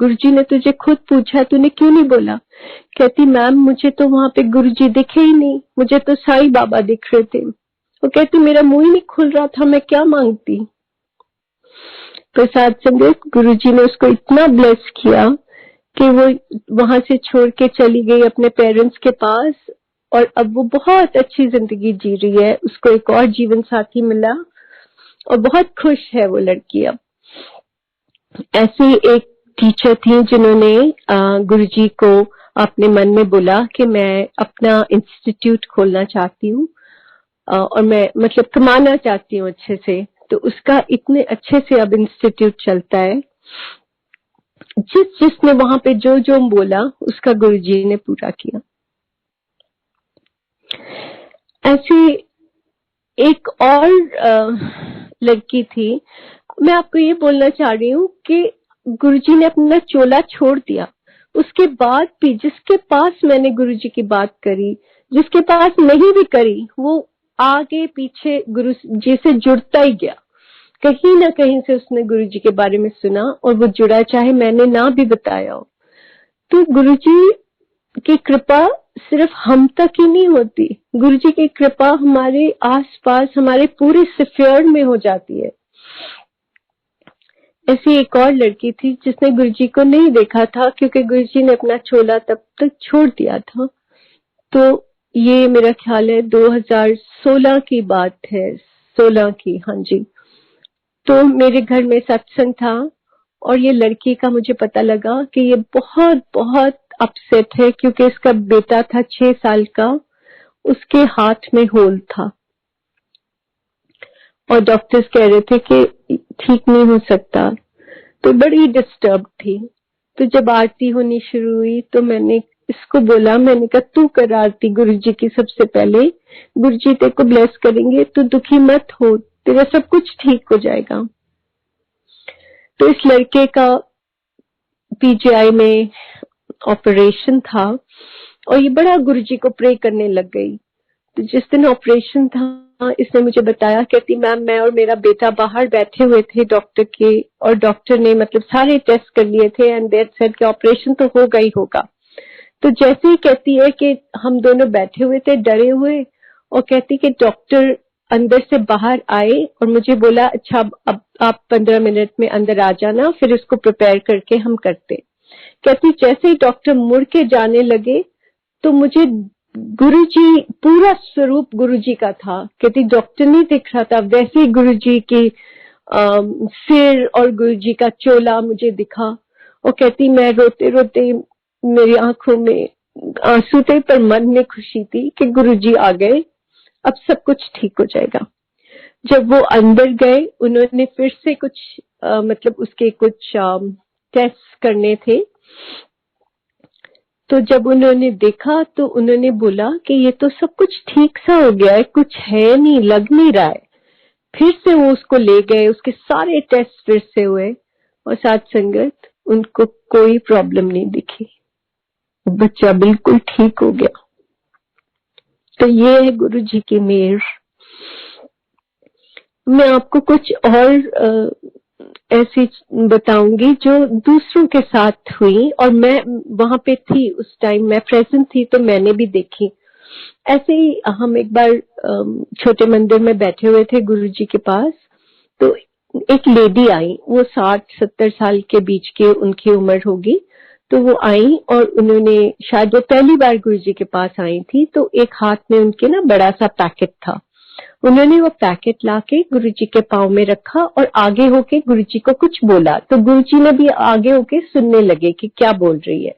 Speaker 2: गुरुजी ने तुझे खुद पूछा तूने क्यों नहीं बोला। कहती मैम मुझे तो वहां पे गुरुजी दिखे ही नहीं, मुझे तो साईं बाबा दिख रहे थे। वो कहती मेरा मुंह ही नहीं खुल रहा था, मैं क्या मांगती। प्रसाद संगत गुरुजी ने उसको इतना ब्लेस किया कि वो वहां से छोड़ के चली गई अपने पेरेंट्स के पास और अब वो बहुत अच्छी जिंदगी जी रही है। उसको एक और जीवन साथी मिला और बहुत खुश है वो लड़की अब। ऐसी एक टीचर थी जिन्होंने गुरुजी को अपने मन में बोला कि मैं अपना इंस्टीट्यूट खोलना चाहती हूँ और मैं मतलब कमाना चाहती हूँ अच्छे से। तो उसका इतने अच्छे से अब इंस्टीट्यूट चलता है। जिसने वहां पे जो जो बोला उसका गुरुजी ने पूरा किया। ऐसी एक और लड़की थी। मैं आपको ये बोलना चाह रही हूँ कि गुरुजी ने अपना चोला छोड़ दिया, उसके बाद भी जिसके पास मैंने गुरुजी की बात करी, जिसके पास नहीं भी करी, वो आगे पीछे गुरुजी से जुड़ता ही गया। कहीं ना कहीं से उसने गुरुजी के बारे में सुना और वो जुड़ा, चाहे मैंने ना भी बताया हो। तो गुरुजी की कृपा सिर्फ हम तक ही नहीं होती, गुरुजी की कृपा हमारे आसपास, हमारे पूरे स्फीयर में हो जाती है। ऐसी एक और लड़की थी जिसने गुरुजी को नहीं देखा था, क्योंकि गुरुजी ने अपना चोला तब तक छोड़ दिया था। तो ये मेरा ख्याल है 2016 की बात है, 16 की, हाँ जी। तो मेरे घर में सत्संग था और ये लड़की का मुझे पता लगा कि ये बहुत बहुत अपसेट है, क्योंकि इसका बेटा था 6 साल का, उसके हाथ में होल था और डॉक्टर्स कह रहे थे कि ठीक नहीं हो सकता। तो बड़ी डिस्टर्ब थी। तो जब आरती होनी शुरू हुई तो मैंने इसको बोला, मैंने कहा तू कर आरती गुरुजी की सबसे पहले, गुरुजी तेरे को ब्लेस करेंगे, तू दुखी मत हो, तेरा सब कुछ ठीक हो जाएगा। तो इस लड़के का पीजीआई में ऑपरेशन था और ये बड़ा गुरुजी को प्रे करने लग गई। तो जिस दिन ऑपरेशन था इसने मुझे बताया, कहती मैम मैं और मेरा बेटा बाहर बैठे हुए थे डॉक्टर के, और डॉक्टर ने मतलब सारे टेस्ट कर लिए थे एंड दे सेड कि ऑपरेशन तो होगा ही होगा। तो जैसे ही कहती है कि हम दोनों बैठे हुए थे डरे हुए, और कहती कि डॉक्टर अंदर से बाहर आए और मुझे बोला अच्छा अब आप 15 मिनट में अंदर आ जाना, फिर इसको प्रिपेयर करके हम करते। कहती जैसे ही डॉक्टर मुड़ के जाने लगे तो मुझे गुरुजी, पूरा स्वरूप गुरुजी का था। कहती डॉक्टर नहीं दिख रहा था, वैसे ही गुरुजी की सिर और गुरुजी का चोला मुझे दिखा। और कहती मैं रोते रोते, मेरी आंखों में आंसू थे पर मन में खुशी थी कि गुरुजी आ गए, अब सब कुछ ठीक हो जाएगा। जब वो अंदर गए उन्होंने फिर से कुछ मतलब उसके कुछ टेस्ट करने थे। तो जब उन्होंने देखा तो उन्होंने बोला कि ये तो सब कुछ ठीक सा हो गया है, कुछ है नहीं, लग नहीं रहा है। फिर से वो उसको ले गए, उसके सारे टेस्ट फिर से हुए और साथ संगत उनको कोई प्रॉब्लम नहीं दिखी, बच्चा बिल्कुल ठीक हो गया। तो ये है गुरुजी की मेहर। मैं आपको कुछ और ऐसी बताऊंगी जो दूसरों के साथ हुई, और मैं वहां पे थी उस टाइम, मैं प्रेजेंट थी तो मैंने भी देखी। ऐसे ही हम एक बार छोटे मंदिर में बैठे हुए थे गुरुजी के पास, तो एक लेडी आई, वो 60-70 साल के बीच की उनकी उम्र होगी। तो वो आई और उन्होंने, शायद वो पहली बार गुरुजी के पास आई थी, तो एक हाथ में उनके ना बड़ा सा पैकेट था। उन्होंने वो पैकेट लाके गुरुजी के पांव में रखा और आगे होके गुरुजी को कुछ बोला। तो गुरुजी ने भी आगे होके सुनने लगे कि क्या बोल रही है।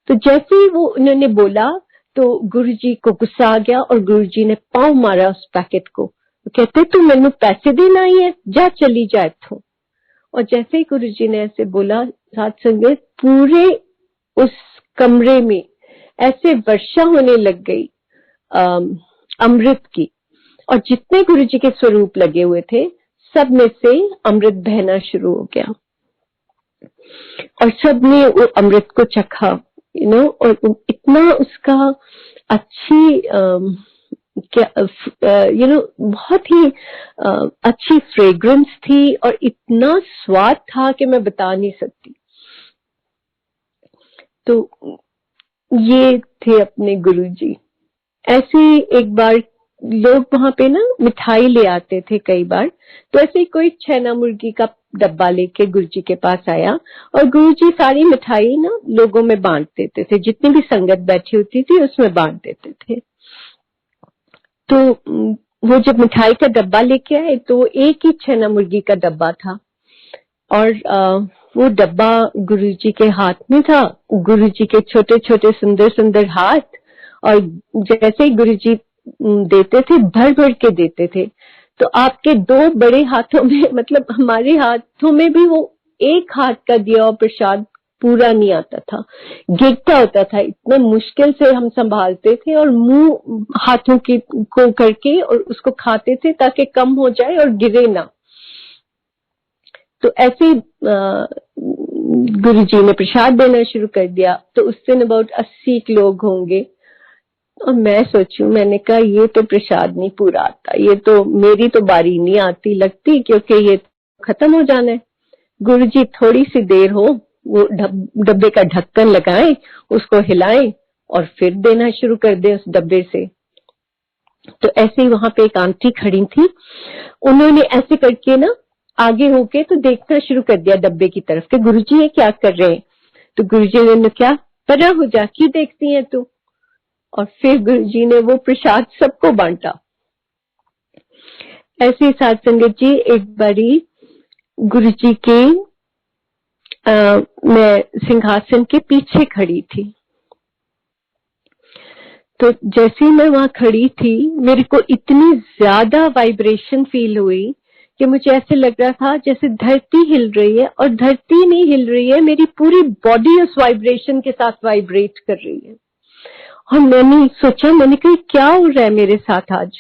Speaker 2: तो जैसे ही वो उन्होंने बोला तो गुरुजी को गुस्सा आ गया और गुरुजी ने पांव मारा उस पैकेट को। कहते तू मैनू पैसे देना ही है, जा चली जा इत्थों। और जैसे ही गुरुजी ने ऐसे बोला, साथ संगत पूरे उस कमरे में ऐसे वर्षा होने लग गई अमृत की, और जितने गुरुजी के स्वरूप लगे हुए थे सब में से अमृत बहना शुरू हो गया और सब ने वो अमृत को चखा, और इतना उसका अच्छी बहुत ही अच्छी फ्रेग्रेंस थी और इतना स्वाद था कि मैं बता नहीं सकती। तो ये थे अपने गुरुजी। ऐसे एक बार लोग वहां पे ना मिठाई ले आते थे कई बार, तो ऐसे ही कोई छैना मुर्गी का डब्बा लेके गुरुजी के पास आया और गुरुजी सारी मिठाई ना लोगों में बांट देते थे, जितनी भी संगत बैठी होती थी उसमें बांट देते थे। तो वो जब मिठाई का डब्बा लेके आए तो एक ही छैना मुर्गी का डब्बा था और वो डब्बा गुरुजी के हाथ में था, गुरुजी के छोटे छोटे सुंदर सुंदर हाथ, और जैसे ही गुरुजी देते थे भर भर के देते थे। तो आपके दो बड़े हाथों में, मतलब हमारे हाथों में भी वो एक हाथ का दिया हुआ प्रसाद पूरा नहीं आता था, गिरता होता था। इतने मुश्किल से हम संभालते थे और मुंह हाथों की को करके और उसको खाते थे ताकि कम हो जाए और गिरे ना। तो ऐसे गुरुजी ने प्रसाद देना शुरू कर दिया। तो उस दिन अबाउट 80 लोग होंगे और मैं सोचूं, मैंने कहा ये तो प्रसाद नहीं पूरा आता, ये तो मेरी तो बारी नहीं आती लगती, क्योंकि ये खत्म हो जाना है। गुरुजी थोड़ी सी देर हो, वो डब्बे का ढक्कन लगाएं, उसको हिलाएं और फिर देना शुरू कर दे उस डब्बे से। तो ऐसे ही वहां पे एक आंटी खड़ी थी, उन्होंने ऐसे करके ना आगे होके तो देखना शुरू कर दिया डब्बे की तरफ कि गुरुजी ये क्या कर रहे हैं। तो गुरुजी ने क्या, परा हो जा, क्यों देखती है तू। और फिर गुरुजी ने वो प्रसाद सबको बांटा। ऐसे ही साथ संगत जी, एक बारी गुरुजी के मैं सिंहासन के पीछे खड़ी थी। तो जैसे ही मैं वहां खड़ी थी, मेरे को इतनी ज्यादा वाइब्रेशन फील हुई कि मुझे ऐसे लग रहा था जैसे धरती हिल रही है, और धरती नहीं हिल रही है, मेरी पूरी बॉडी उस वाइब्रेशन के साथ वाइब्रेट कर रही है। और मैंने सोचा, मैंने कहा क्या हो रहा है मेरे साथ आज,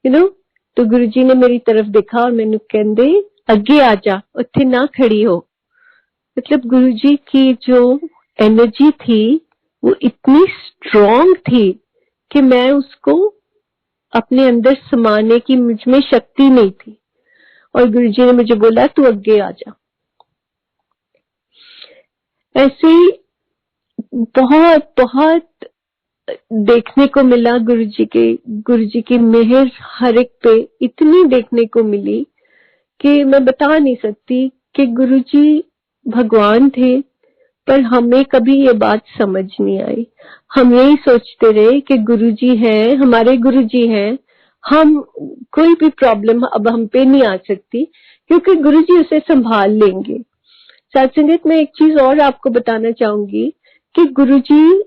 Speaker 2: तो गुरुजी ने मेरी तरफ देखा और मैंने कहते अगे आ जा, उत्थे ना खड़ी हो। मतलब गुरुजी की जो एनर्जी थी वो इतनी स्ट्रॉन्ग थी कि मैं उसको अपने अंदर समाने की मुझ में शक्ति नहीं थी। और गुरुजी ने मुझे बोला तू आगे आ जा। ऐसे बहुत बहुत देखने को मिला गुरुजी की मेहर हर एक पे इतनी देखने को मिली कि मैं बता नहीं सकती कि गुरुजी भगवान थे, पर हमें कभी ये बात समझ नहीं आई। हम यही सोचते रहे कि गुरुजी हैं, हमारे गुरुजी हैं, हम कोई भी प्रॉब्लम अब हम पे नहीं आ सकती क्योंकि गुरुजी उसे संभाल लेंगे। सत्संगत में एक चीज और आपको बताना चाहूंगी कि गुरुजी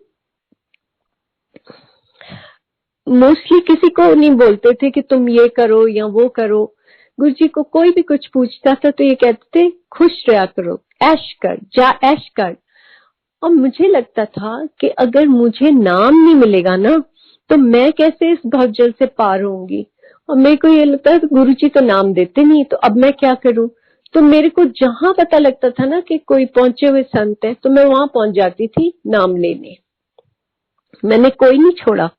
Speaker 2: मोस्टली किसी को नहीं बोलते थे कि तुम ये करो या वो करो। गुरुजी को कोई भी कुछ पूछता था तो ये कहते थे खुश रहा करो, ऐश कर, जा ऐश कर। और मुझे लगता था कि अगर मुझे नाम नहीं मिलेगा ना तो मैं कैसे इस भवजल से पार होंगी। और मेरे को ये लगता है गुरुजी तो नाम देते नहीं, तो अब मैं क्या करूं। तो मेरे को जहां पता लगता था ना कि कोई पहुंचे हुए संत है तो मैं वहां पहुंच जाती थी नाम लेने। मैंने कोई नहीं छोड़ा,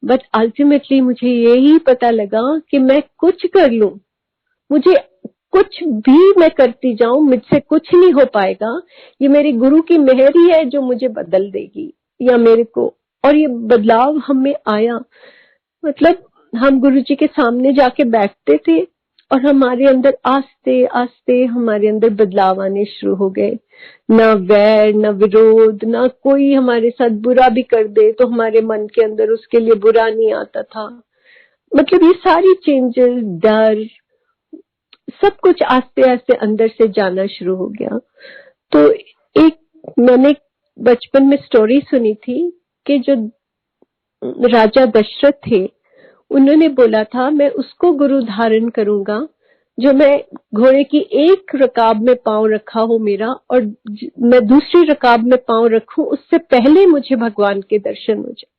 Speaker 2: बट अल्टीमेटली मुझे यही पता लगा कि मैं कुछ कर लूं, मुझे कुछ भी मैं करती जाऊं, मुझसे कुछ नहीं हो पाएगा। ये मेरे गुरु की मेहर ही है जो मुझे बदल देगी या मेरे को। और ये बदलाव हमें आया, मतलब हम गुरुजी के सामने जाके बैठते थे और हमारे अंदर आस्ते आस्ते हमारे अंदर बदलाव आने शुरू हो गए। ना वैर, ना विरोध, ना कोई हमारे साथ बुरा भी कर दे तो हमारे मन के अंदर उसके लिए बुरा नहीं आता था। मतलब ये सारी चेंजेस, डर, सब कुछ आस्ते आस्ते अंदर से जाना शुरू हो गया। तो एक मैंने बचपन में स्टोरी सुनी थी कि जो राजा दशरथ थे उन्होंने बोला था मैं उसको गुरु धारण करूंगा जो मैं घोड़े की एक रकाब में पांव रखा हो मेरा, और मैं दूसरी रकाब में पांव रखूं उससे पहले मुझे भगवान के दर्शन हो जाए।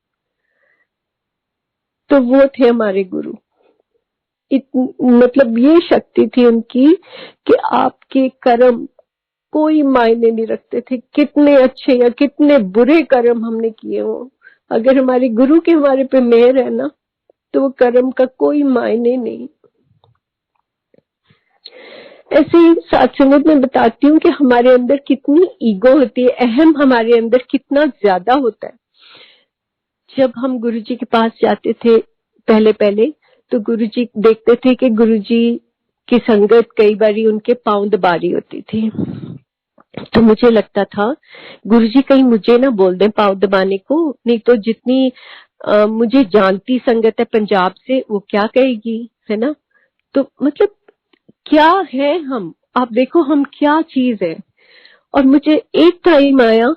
Speaker 2: तो वो थे हमारे गुरु। मतलब ये शक्ति थी उनकी कि आपके कर्म कोई मायने नहीं रखते थे, कितने अच्छे या कितने बुरे कर्म हमने किए हो, अगर हमारे गुरु की हमारे पे मेहर है ना तो वो कर्म का कोई मायने नहीं। ऐसे ही सत्संग में बताती हूँ कि हमारे अंदर कितनी ईगो होती है, अहम हमारे अंदर कितना ज्यादा होता है। जब हम गुरुजी के पास जाते थे पहले पहले तो गुरुजी देखते थे कि गुरुजी की संगत कई बारी उनके पांव दबा रही होती थी, तो मुझे लगता था गुरुजी कहीं मुझे ना बोल दें पांव दबाने को, नहीं तो जितनी मुझे जानती संगत है पंजाब से वो क्या कहेगी, है ना। तो मतलब क्या है हम, आप देखो हम क्या चीज है। और मुझे एक टाइम आया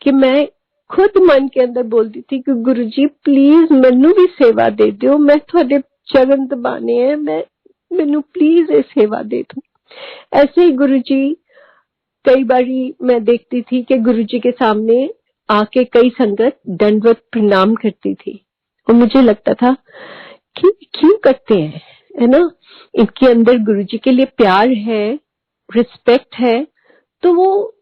Speaker 2: कि मैं खुद मन के अंदर बोलती थी कि गुरुजी प्लीज मैनू भी सेवा दे दो, मैं थोड़े चरण दबाने हैं, मैनू प्लीज ये सेवा दे दो। ऐसे ही गुरुजी कई बारी मैं देखती थी कि गुरुजी के सामने आके कई संगत दंडवत प्रणाम करती थी और मुझे लगता था कि क्यों करते हैं, है ना। इनके अंदर गुरुजी के लिए प्यार है, रिस्पेक्ट है, तो वो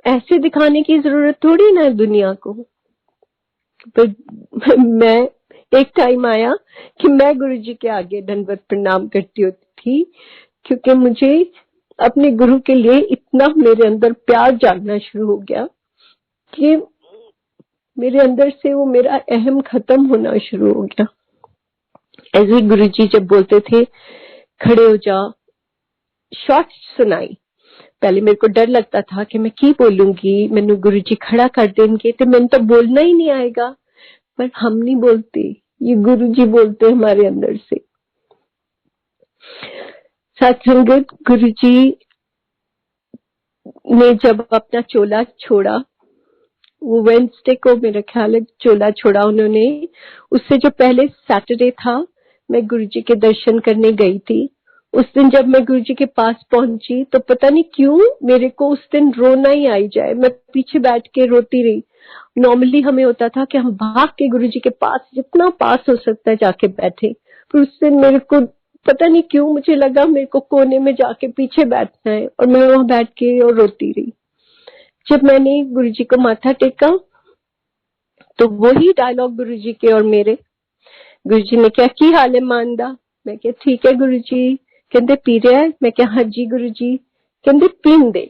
Speaker 2: ऐसे दिखाने की जरूरत थोड़ी ना है दुनिया को। पर मैं एक टाइम आया कि मैं गुरुजी के आगे दंडवत प्रणाम करती होती थी, क्योंकि मुझे अपने गुरु के लिए इतना मेरे अंदर प्यार जागना शुरू हो गया कि मेरे अंदर से वो मेरा अहम खत्म होना शुरू हो गया। ऐसे गुरुजी जब बोलते थे खड़े हो जा, शॉर्ट सुनाई, पहले मेरे को डर लगता था कि मैं की बोलूंगी, मैंने गुरुजी खड़ा कर देंगे तो मैंने तो बोलना ही नहीं आएगा। पर हम नहीं बोलते, ये गुरुजी बोलते हमारे अंदर से। सत्संगत, गुरुजी ने जब अपना चोला छोड़ा, वो वेडनेसडे को मेरा ख्याल है चोला छोड़ा उन्होंने, उससे जो पहले सैटरडे था मैं गुरुजी के दर्शन करने गई थी। उस दिन जब मैं गुरुजी के पास पहुंची तो पता नहीं क्यों मेरे को उस दिन रोना ही आई जाए, मैं पीछे बैठ के रोती रही। नॉर्मली हमें होता था कि हम भाग के गुरुजी के पास जितना पास हो सकता है जाके बैठे, पर उस दिन मेरे को पता नहीं क्यों मुझे लगा मेरे को कोने में जाके पीछे बैठना है, और मैं वहां बैठ के और रोती रही। जब मैंने गुरुजी को माथा टेका तो वही डायलॉग गुरुजी के और मेरे। गुरुजी ने क्या की हाल है मानदा, मैं क्या ठीक है गुरुजी। कहते पी रहा है, मैं क्या हाँ जी गुरुजी। कहते पीन दे।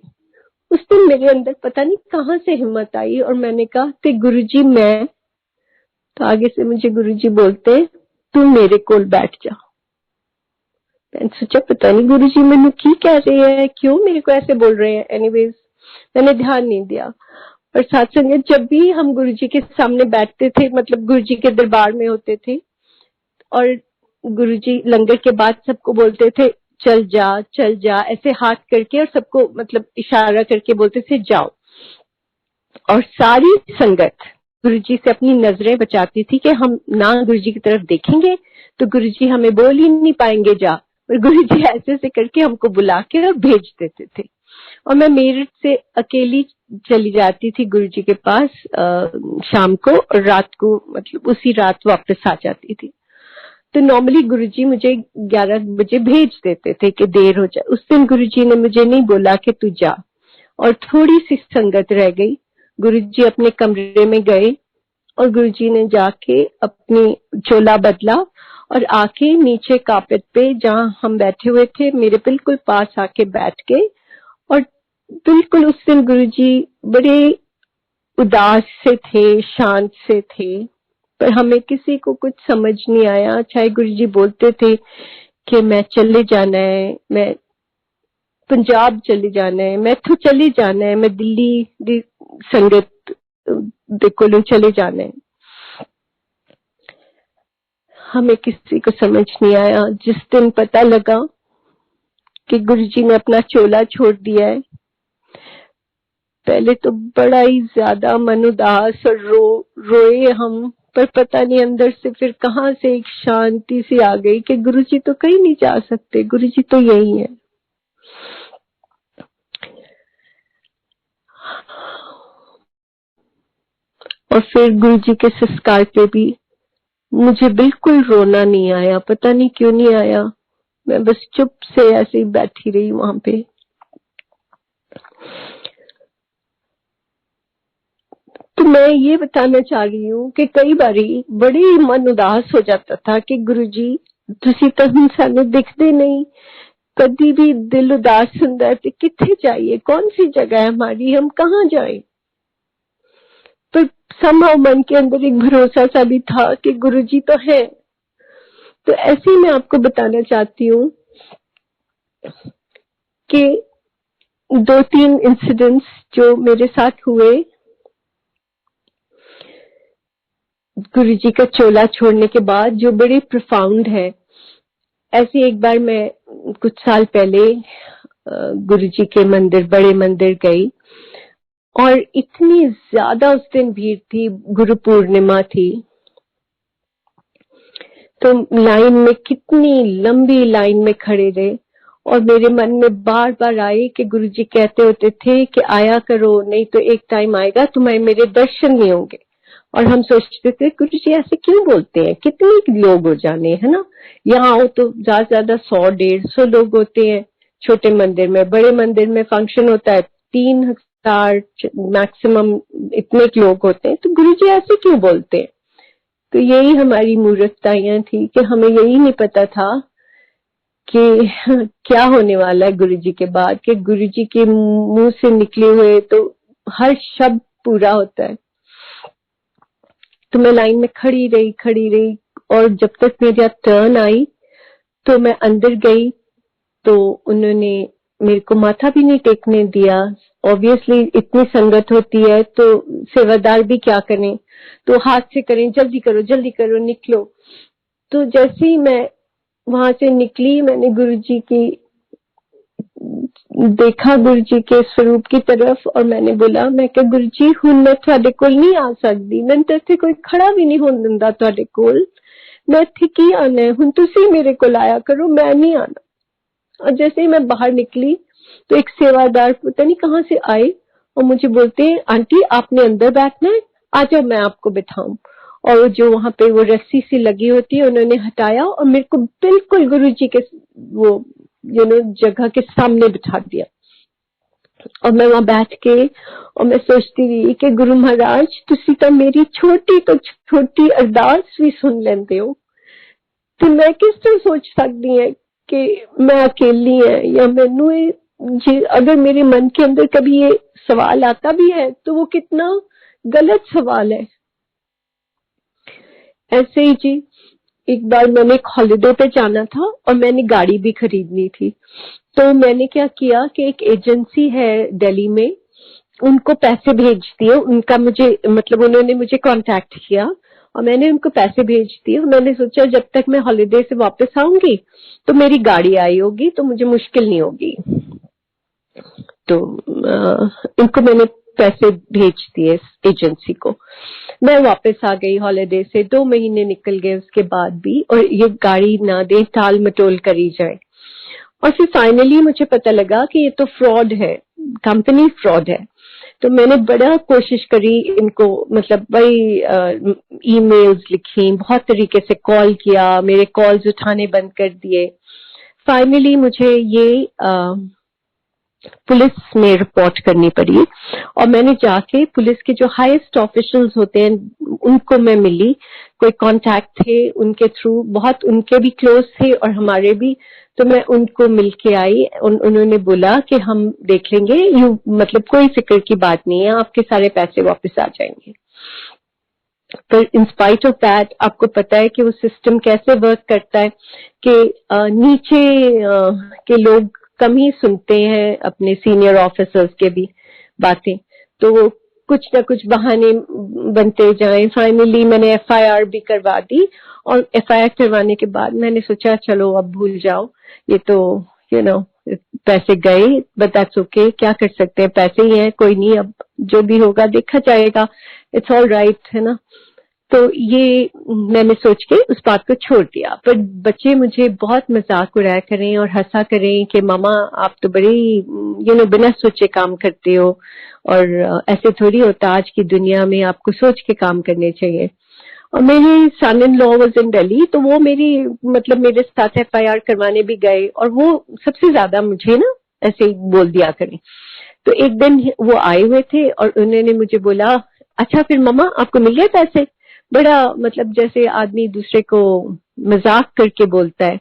Speaker 2: उस दिन मेरे अंदर पता नहीं कहां से हिम्मत आई और मैंने कहा ते गुरुजी मैं, तो आगे से मुझे गुरुजी बोलते तू मेरे कोल बैठ जा। मैंने सोचा पता नहीं गुरुजी मैंने की कह रहे हैं, क्यों मेरे को ऐसे बोल रहे हैं। एनीवेज मैंने ध्यान नहीं दिया। और सत्संग जब भी हम गुरुजी के सामने बैठते थे, मतलब गुरुजी के दरबार में होते थे, और गुरुजी लंगर के बाद सबको बोलते थे चल जा ऐसे हाथ करके, और सबको मतलब इशारा करके बोलते थे जाओ। और सारी संगत गुरुजी से अपनी नजरें बचाती थी कि हम ना गुरुजी की तरफ देखेंगे तो गुरुजी हमें बोल ही नहीं पाएंगे जा, और गुरुजी ऐसे ऐसे करके हमको बुला के और भेज देते थे। और मैं मेरठ से अकेली चली जाती थी गुरुजी के पास शाम को, और रात को मतलब उसी रात वापस आ जाती थी। तो नॉर्मली गुरुजी मुझे 11 बजे भेज देते थे कि देर हो जाए। उस दिन गुरुजी ने मुझे नहीं बोला कि तू जा, और थोड़ी सी संगत रह गई। गुरुजी अपने कमरे में गए और गुरुजी ने जाके अपनी चोला बदला और आके नीचे कार्पेट पे जहां हम बैठे हुए थे मेरे बिल्कुल पास आके बैठ गए। और बिल्कुल उस दिन गुरुजी बड़े उदास से थे, शांत से थे, पर हमें किसी को कुछ समझ नहीं आया। चाहे गुरुजी बोलते थे कि मैं चले जाना है, मैं पंजाब चले जाना है, मैं तो चले जाना है, मैं दिल्ली दी संगत दे कोलों चले जाना है। हमें किसी को समझ नहीं आया। जिस दिन पता लगा कि गुरुजी ने अपना चोला छोड़ दिया है, पहले तो बड़ा ही ज्यादा मन उदास और रोए हम, पर पता नहीं अंदर से फिर कहां से एक शांति सी आ गई कि गुरुजी तो कहीं नहीं जा सकते, गुरुजी तो यही है। और फिर गुरुजी के संस्कार पे भी मुझे बिल्कुल रोना नहीं आया, पता नहीं क्यों नहीं आया। मैं बस चुप से ऐसे ही बैठी रही वहां पे। तो मैं ये बताना चाह रही हूँ कि कई बारी बड़ी मन उदास हो जाता था कि गुरुजी तुसी तो सानू दिखते नहीं, कभी भी दिल उदास ਹੁੰਦਾ है, किथे जाइए, कौन सी जगह है हमारी, हम कहाँ जाएं। पर समहाउ मन के अंदर एक भरोसा सा भी था कि गुरुजी तो है। तो ऐसे ही मैं आपको बताना चाहती हूँ कि 2-3 इंसिडेंट्स जो मेरे साथ हुए गुरुजी का चोला छोड़ने के बाद, जो बड़े प्रोफाउंड है। ऐसे एक बार मैं कुछ साल पहले गुरुजी के मंदिर, बड़े मंदिर गई, और इतनी ज्यादा उस दिन भीड़ थी, गुरु पूर्णिमा थी। तो लाइन में, कितनी लंबी लाइन में खड़े रहे, और मेरे मन में बार बार आई कि गुरुजी कहते होते थे कि आया करो, नहीं तो एक टाइम आएगा तुम्हें मेरे दर्शन नहीं होंगे। और हम सोचते थे गुरुजी ऐसे क्यों बोलते हैं, कितने लोग हो जाने, है ना, यहाँ आओ तो ज्यादा से ज्यादा 100-150 लोग होते हैं छोटे मंदिर में, बड़े मंदिर में फंक्शन होता है 3,000 मैक्सिमम, इतने लोग होते हैं, तो गुरुजी ऐसे क्यों बोलते हैं। तो यही हमारी मूर्खताइयां थी कि हमें यही नहीं पता था कि क्या होने वाला है गुरुजी के बाद, कि गुरुजी के मुंह से निकले हुए तो हर शब्द पूरा होता है। तो मैं लाइन में खड़ी रही और जब तक मेरा टर्न आई तो मैं अंदर गई, तो उन्होंने मेरे को माथा भी नहीं टेकने दिया। ऑब्वियसली इतनी संगत होती है तो सेवादार भी क्या करें, तो हाथ से करें, जल्दी करो निकलो। तो जैसे ही मैं वहां से निकली, मैंने गुरुजी की देखा, गुरुजी के स्वरूप की तरफ, और मैंने बोला, मैं क्या गुरुजी हुण मैं तुहाडे कोल नहीं आ सकदी, मैं तो इत्थे कोई खड़ा भी नहीं होने दिंदा तुहाडे कोल, मैं इत्थे की आना है, हुण तुसी मेरे कोल आया करो, मैं नहीं आना। और जैसे ही मैं बाहर निकली तो एक सेवादार पता नहीं कहाँ से आए और मुझे बोलते हैं, आंटी आपने अंदर बैठना है, आ जाओ मैं आपको बिठाऊं। और जो वहां पे वो रस्सी सी लगी होती है उन्होंने हटाया और मेरे को बिल्कुल गुरुजी के वो जगह के सामने बिठा दिया। और मैं वहां बैठ के और मैं सोचती रही कि गुरु महाराज तुसी तो मेरी छोटी तो छोटी अरदास भी सुन लेंदे हो, तो मैं किस तरह सोच सकती है कि मैं अकेली है, या मैनू अगर मेरे मन के अंदर कभी ये सवाल आता भी है तो वो कितना गलत सवाल है। ऐसे ही जी एक बार मैंने एक हॉलिडे पे जाना था और मैंने गाड़ी भी खरीदनी थी, तो मैंने क्या किया कि एक एजेंसी है दिल्ली में, उनको पैसे भेज दिए, उनका मुझे मतलब उन्होंने मुझे कांटेक्ट किया और मैंने उनको पैसे भेज दिए। मैंने सोचा जब तक मैं हॉलिडे से वापस आऊंगी तो मेरी गाड़ी आई होगी तो मुझे मुश्किल नहीं होगी। तो इनको मैंने पैसे भेज दिए एजेंसी को। मैं वापस आ गई हॉलिडे से, 2 महीने निकल गए उसके बाद भी, और ये गाड़ी ना दे, टाल मटोल करी जाए। और फिर फाइनली मुझे पता लगा कि ये तो फ्रॉड है, कंपनी फ्रॉड है। तो मैंने बड़ा कोशिश करी इनको, मतलब भाई ईमेल्स लिखी, बहुत तरीके से कॉल किया, मेरे कॉल्स उठाने बंद कर दिए। फाइनली मुझे ये पुलिस में रिपोर्ट करनी पड़ी और मैंने जाके पुलिस के जो हाईएस्ट ऑफिशियल्स होते हैं उनको मैं मिली, कोई कांटेक्ट थे उनके थ्रू, बहुत उनके भी क्लोज थे और हमारे भी, तो मैं उनको मिलके आई। उन्होंने बोला कि हम देख लेंगे, मतलब कोई फिक्र की बात नहीं है, आपके सारे पैसे वापस आ जाएंगे। पर इन स्पाइट ऑफ दैट आपको पता है कि वो सिस्टम कैसे वर्क करता है कि नीचे के लोग कम ही सुनते हैं अपने सीनियर ऑफिसर्स के भी बातें, तो वो कुछ ना कुछ बहाने बनते जाएं। फाइनली मैंने एफआईआर भी करवा दी और एफआईआर करवाने के बाद मैंने सोचा चलो अब भूल जाओ, ये तो पैसे गए, बट दैट्स ओके, क्या कर सकते हैं, पैसे ही हैं, कोई नहीं, अब जो भी होगा देखा जाएगा, इट्स ऑल राइट, है ना। तो ये मैंने सोच के उस बात को छोड़ दिया। पर बच्चे मुझे बहुत मजाक उड़ाया करें और हंसा करें कि मामा आप तो बड़ी बिना सोचे काम करते हो, और ऐसे थोड़ी होता, आज की दुनिया में आपको सोच के काम करने चाहिए। और मेरी son in law was in Delhi, तो वो मेरे साथ एफआईआर करवाने भी गए और वो सबसे ज्यादा मुझे ना ऐसे ही बोल दिया करें। तो एक दिन वो आए हुए थे और उन्होंने मुझे बोला, अच्छा फिर मम्मा आपको मिल गए पैसे, बड़ा मतलब जैसे आदमी दूसरे को मजाक करके बोलता है।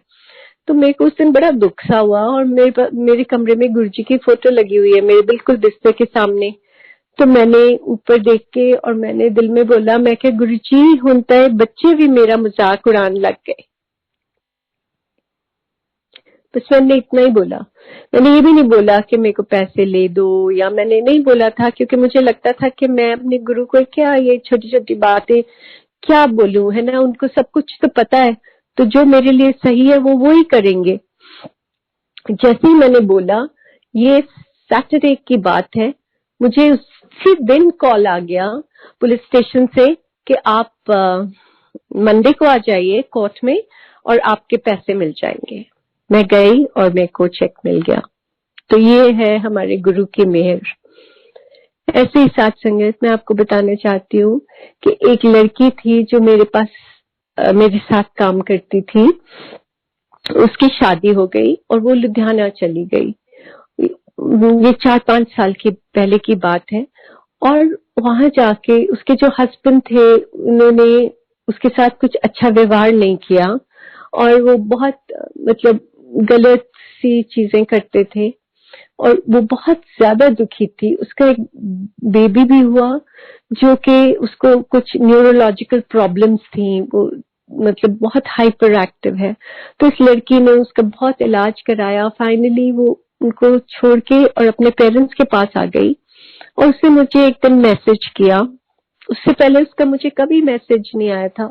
Speaker 2: तो मेरे को उस दिन बड़ा दुख सा हुआ और मेरे कमरे में गुरुजी की फोटो लगी हुई है मेरे बिल्कुल बिस्तर के सामने। तो मैंने ऊपर देख के और मैंने दिल में बोला, मैं क्या गुरुजी होता है बच्चे भी मेरा मजाक उड़ाने लग गए। बस मैंने इतना ही बोला, मैंने ये भी नहीं बोला कि मेरे को पैसे ले दो, या मैंने नहीं बोला था क्योंकि मुझे लगता था कि मैं अपने गुरु को क्या ये छोटी छोटी बातें क्या बोलूं, है ना, उनको सब कुछ तो पता है, तो जो मेरे लिए सही है वो ही करेंगे। जैसे ही मैंने बोला, ये सैटरडे की बात है, मुझे उसी दिन कॉल आ गया पुलिस स्टेशन से कि आप मंडे को आ जाइए कोर्ट में और आपके पैसे मिल जाएंगे। मैं गई और मेरे को चेक मिल गया। तो ये है हमारे गुरु की मेहर। ऐसे ही साथ संगत मैं आपको बताना चाहती हूँ कि एक लड़की थी जो मेरे पास मेरे साथ काम करती थी। उसकी शादी हो गई और वो लुधियाना चली गई। ये 4-5 साल की पहले की बात है। और वहां जाके उसके जो हस्बैंड थे, उन्होंने उसके साथ कुछ अच्छा व्यवहार नहीं किया और वो बहुत मतलब गलत सी चीजें करते थे और वो बहुत ज्यादा दुखी थी। उसका एक बेबी भी हुआ जो कि उसको कुछ न्यूरोलॉजिकल प्रॉब्लम्स थी। वो मतलब बहुत हाइपर एक्टिव है। तो इस लड़की ने उसका बहुत इलाज कराया। फाइनली वो उनको छोड़ के और अपने पेरेंट्स के पास आ गई और उसने मुझे एक दिन मैसेज किया। उससे पहले उसका मुझे कभी मैसेज नहीं आया था।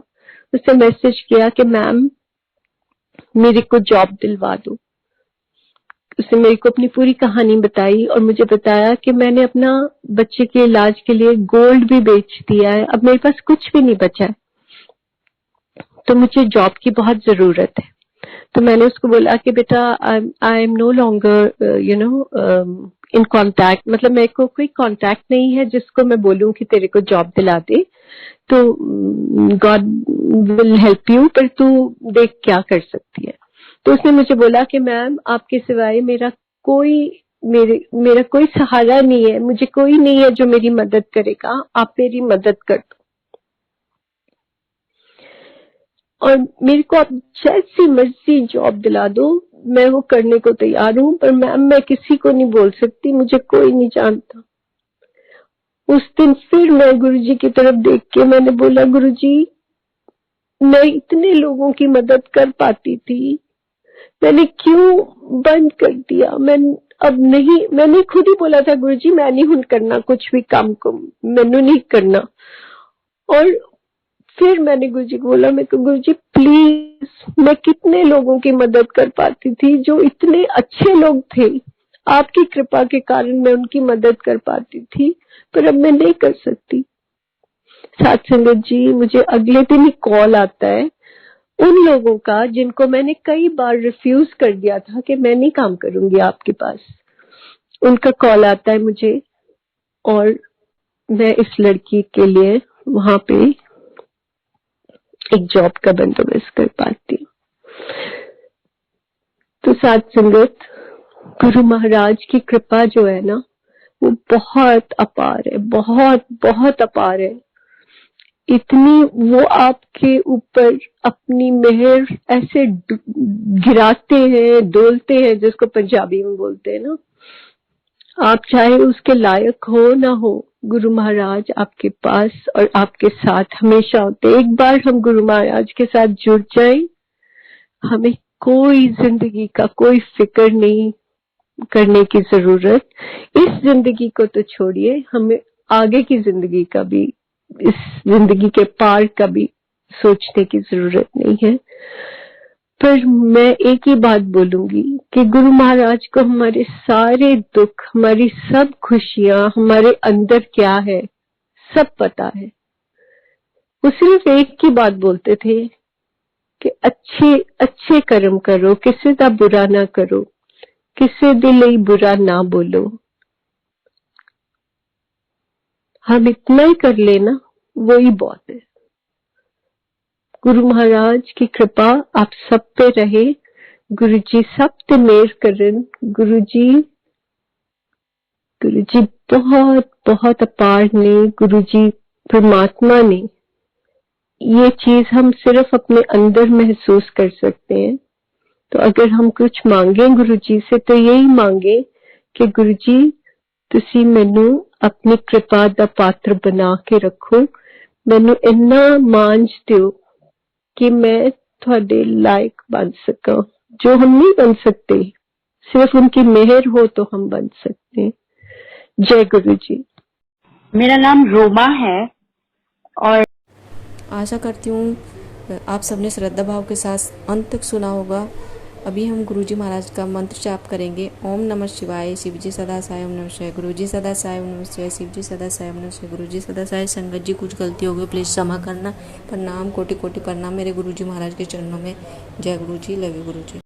Speaker 2: उसने मैसेज किया कि मैम मेरे को जॉब दिलवा दो। उसने मेरे को अपनी पूरी कहानी बताई और मुझे बताया कि मैंने अपना बच्चे के इलाज के लिए गोल्ड भी बेच दिया है, अब मेरे पास कुछ भी नहीं बचा है, तो मुझे जॉब की बहुत जरूरत है। तो मैंने उसको बोला कि बेटा I am no longer in contact, मतलब मेरे को कोई कांटेक्ट नहीं है जिसको मैं बोलूं कि तेरे को जॉब दिला दे, तो गॉड विल हेल्प यू, पर तू देख क्या कर सकती है। तो उसने मुझे बोला कि मैम आपके सिवाय मेरा कोई सहारा नहीं है, मुझे कोई नहीं है जो मेरी मदद करेगा, आप मेरी मदद कर दो और मेरे को आप जैसी मर्जी जॉब दिला दो, मैं वो करने को तैयार हूँ, पर मैम मैं किसी को नहीं बोल सकती, मुझे कोई नहीं जानता। उस दिन फिर मैं गुरुजी की तरफ देख के मैंने बोला, गुरुजी मैं इतने लोगों की मदद कर पाती थी, मैंने क्यों बंद कर दिया। अब नहीं, मैंने खुद ही बोला था गुरुजी मैं नहीं हूं करना कुछ भी काम को, मैंने नहीं करना। और फिर मैंने गुरुजी को बोला, मैं गुरुजी प्लीज, मैं कितने लोगों की मदद कर पाती थी जो इतने अच्छे लोग थे, आपकी कृपा के कारण मैं उनकी मदद कर पाती थी, पर अब मैं नहीं कर सकती। साथ संगत जी, मुझे अगले दिन ही कॉल आता है उन लोगों का जिनको मैंने कई बार रिफ्यूज कर दिया था कि मैं नहीं काम करूंगी आपके पास। उनका कॉल आता है मुझे और मैं इस लड़की के लिए वहां पे एक जॉब का बंदोबस्त कर पाती हूँ। तो साथ संगत, गुरु महाराज की कृपा जो है ना, वो बहुत अपार है, बहुत बहुत अपार है। इतनी वो आपके ऊपर अपनी मेहर ऐसे गिराते हैं, डोलते हैं, जिसको पंजाबी में बोलते हैं ना। आप चाहे उसके लायक हो ना हो, गुरु महाराज आपके पास और आपके साथ हमेशा होते। एक बार हम गुरु महाराज के साथ जुड़ जाएं, हमें कोई जिंदगी का कोई फिक्र नहीं करने की जरूरत। इस जिंदगी को तो छोड़िए, हमें आगे की जिंदगी का भी, इस जिंदगी के पार का भी सोचने की जरूरत नहीं है। पर मैं एक ही बात बोलूंगी कि गुरु महाराज को हमारे सारे दुख, हमारी सब खुशियां, हमारे अंदर क्या है सब पता है। वो सिर्फ एक ही बात बोलते थे कि अच्छे अच्छे कर्म करो, किसी का बुरा ना करो, किसी दे लिए बुरा ना बोलो। हम इतना ही कर लेना, वो ही बहुत है। गुरु महाराज की कृपा आप सब पे रहे। गुरुजी सब ते मेहर करन। गुरुजी बहुत बहुत अपार ने। गुरुजी परमात्मा ने, ये चीज हम सिर्फ अपने अंदर महसूस कर सकते हैं। तो अगर हम कुछ मांगे गुरुजी से तो यही मांगे कि गुरुजी तुसी मैनू अपनी कृपा दा पात्र बना के रखो, मैनू इन्ना मांझ दियो कि मैं थोड़े लायक बन सका, जो हम नहीं बन सकते, सिर्फ उनकी मेहर हो तो हम बन सकते हैं। जय गुरु जी।
Speaker 3: मेरा नाम रोमा है और
Speaker 1: आशा करती हूँ आप सबने श्रद्धा भाव के साथ अंत तक सुना होगा। अभी हम गुरुजी महाराज का मंत्र जाप करेंगे। ओम नमः शिवाय, शिवजी सदा साय, ओम नमः शिवाय, गुरुजी सदा साय, ओम नमः शिवाय, शिवजी सदा साय, ओम नमः शिवाय, गुरुजी सदा साय। संगत जी कुछ गलती हो गई प्लीज क्षमा करना। प्रणाम, कोटि कोटि प्रणाम मेरे गुरुजी महाराज के चरणों में। जय गुरुजी, लव यू गुरुजी।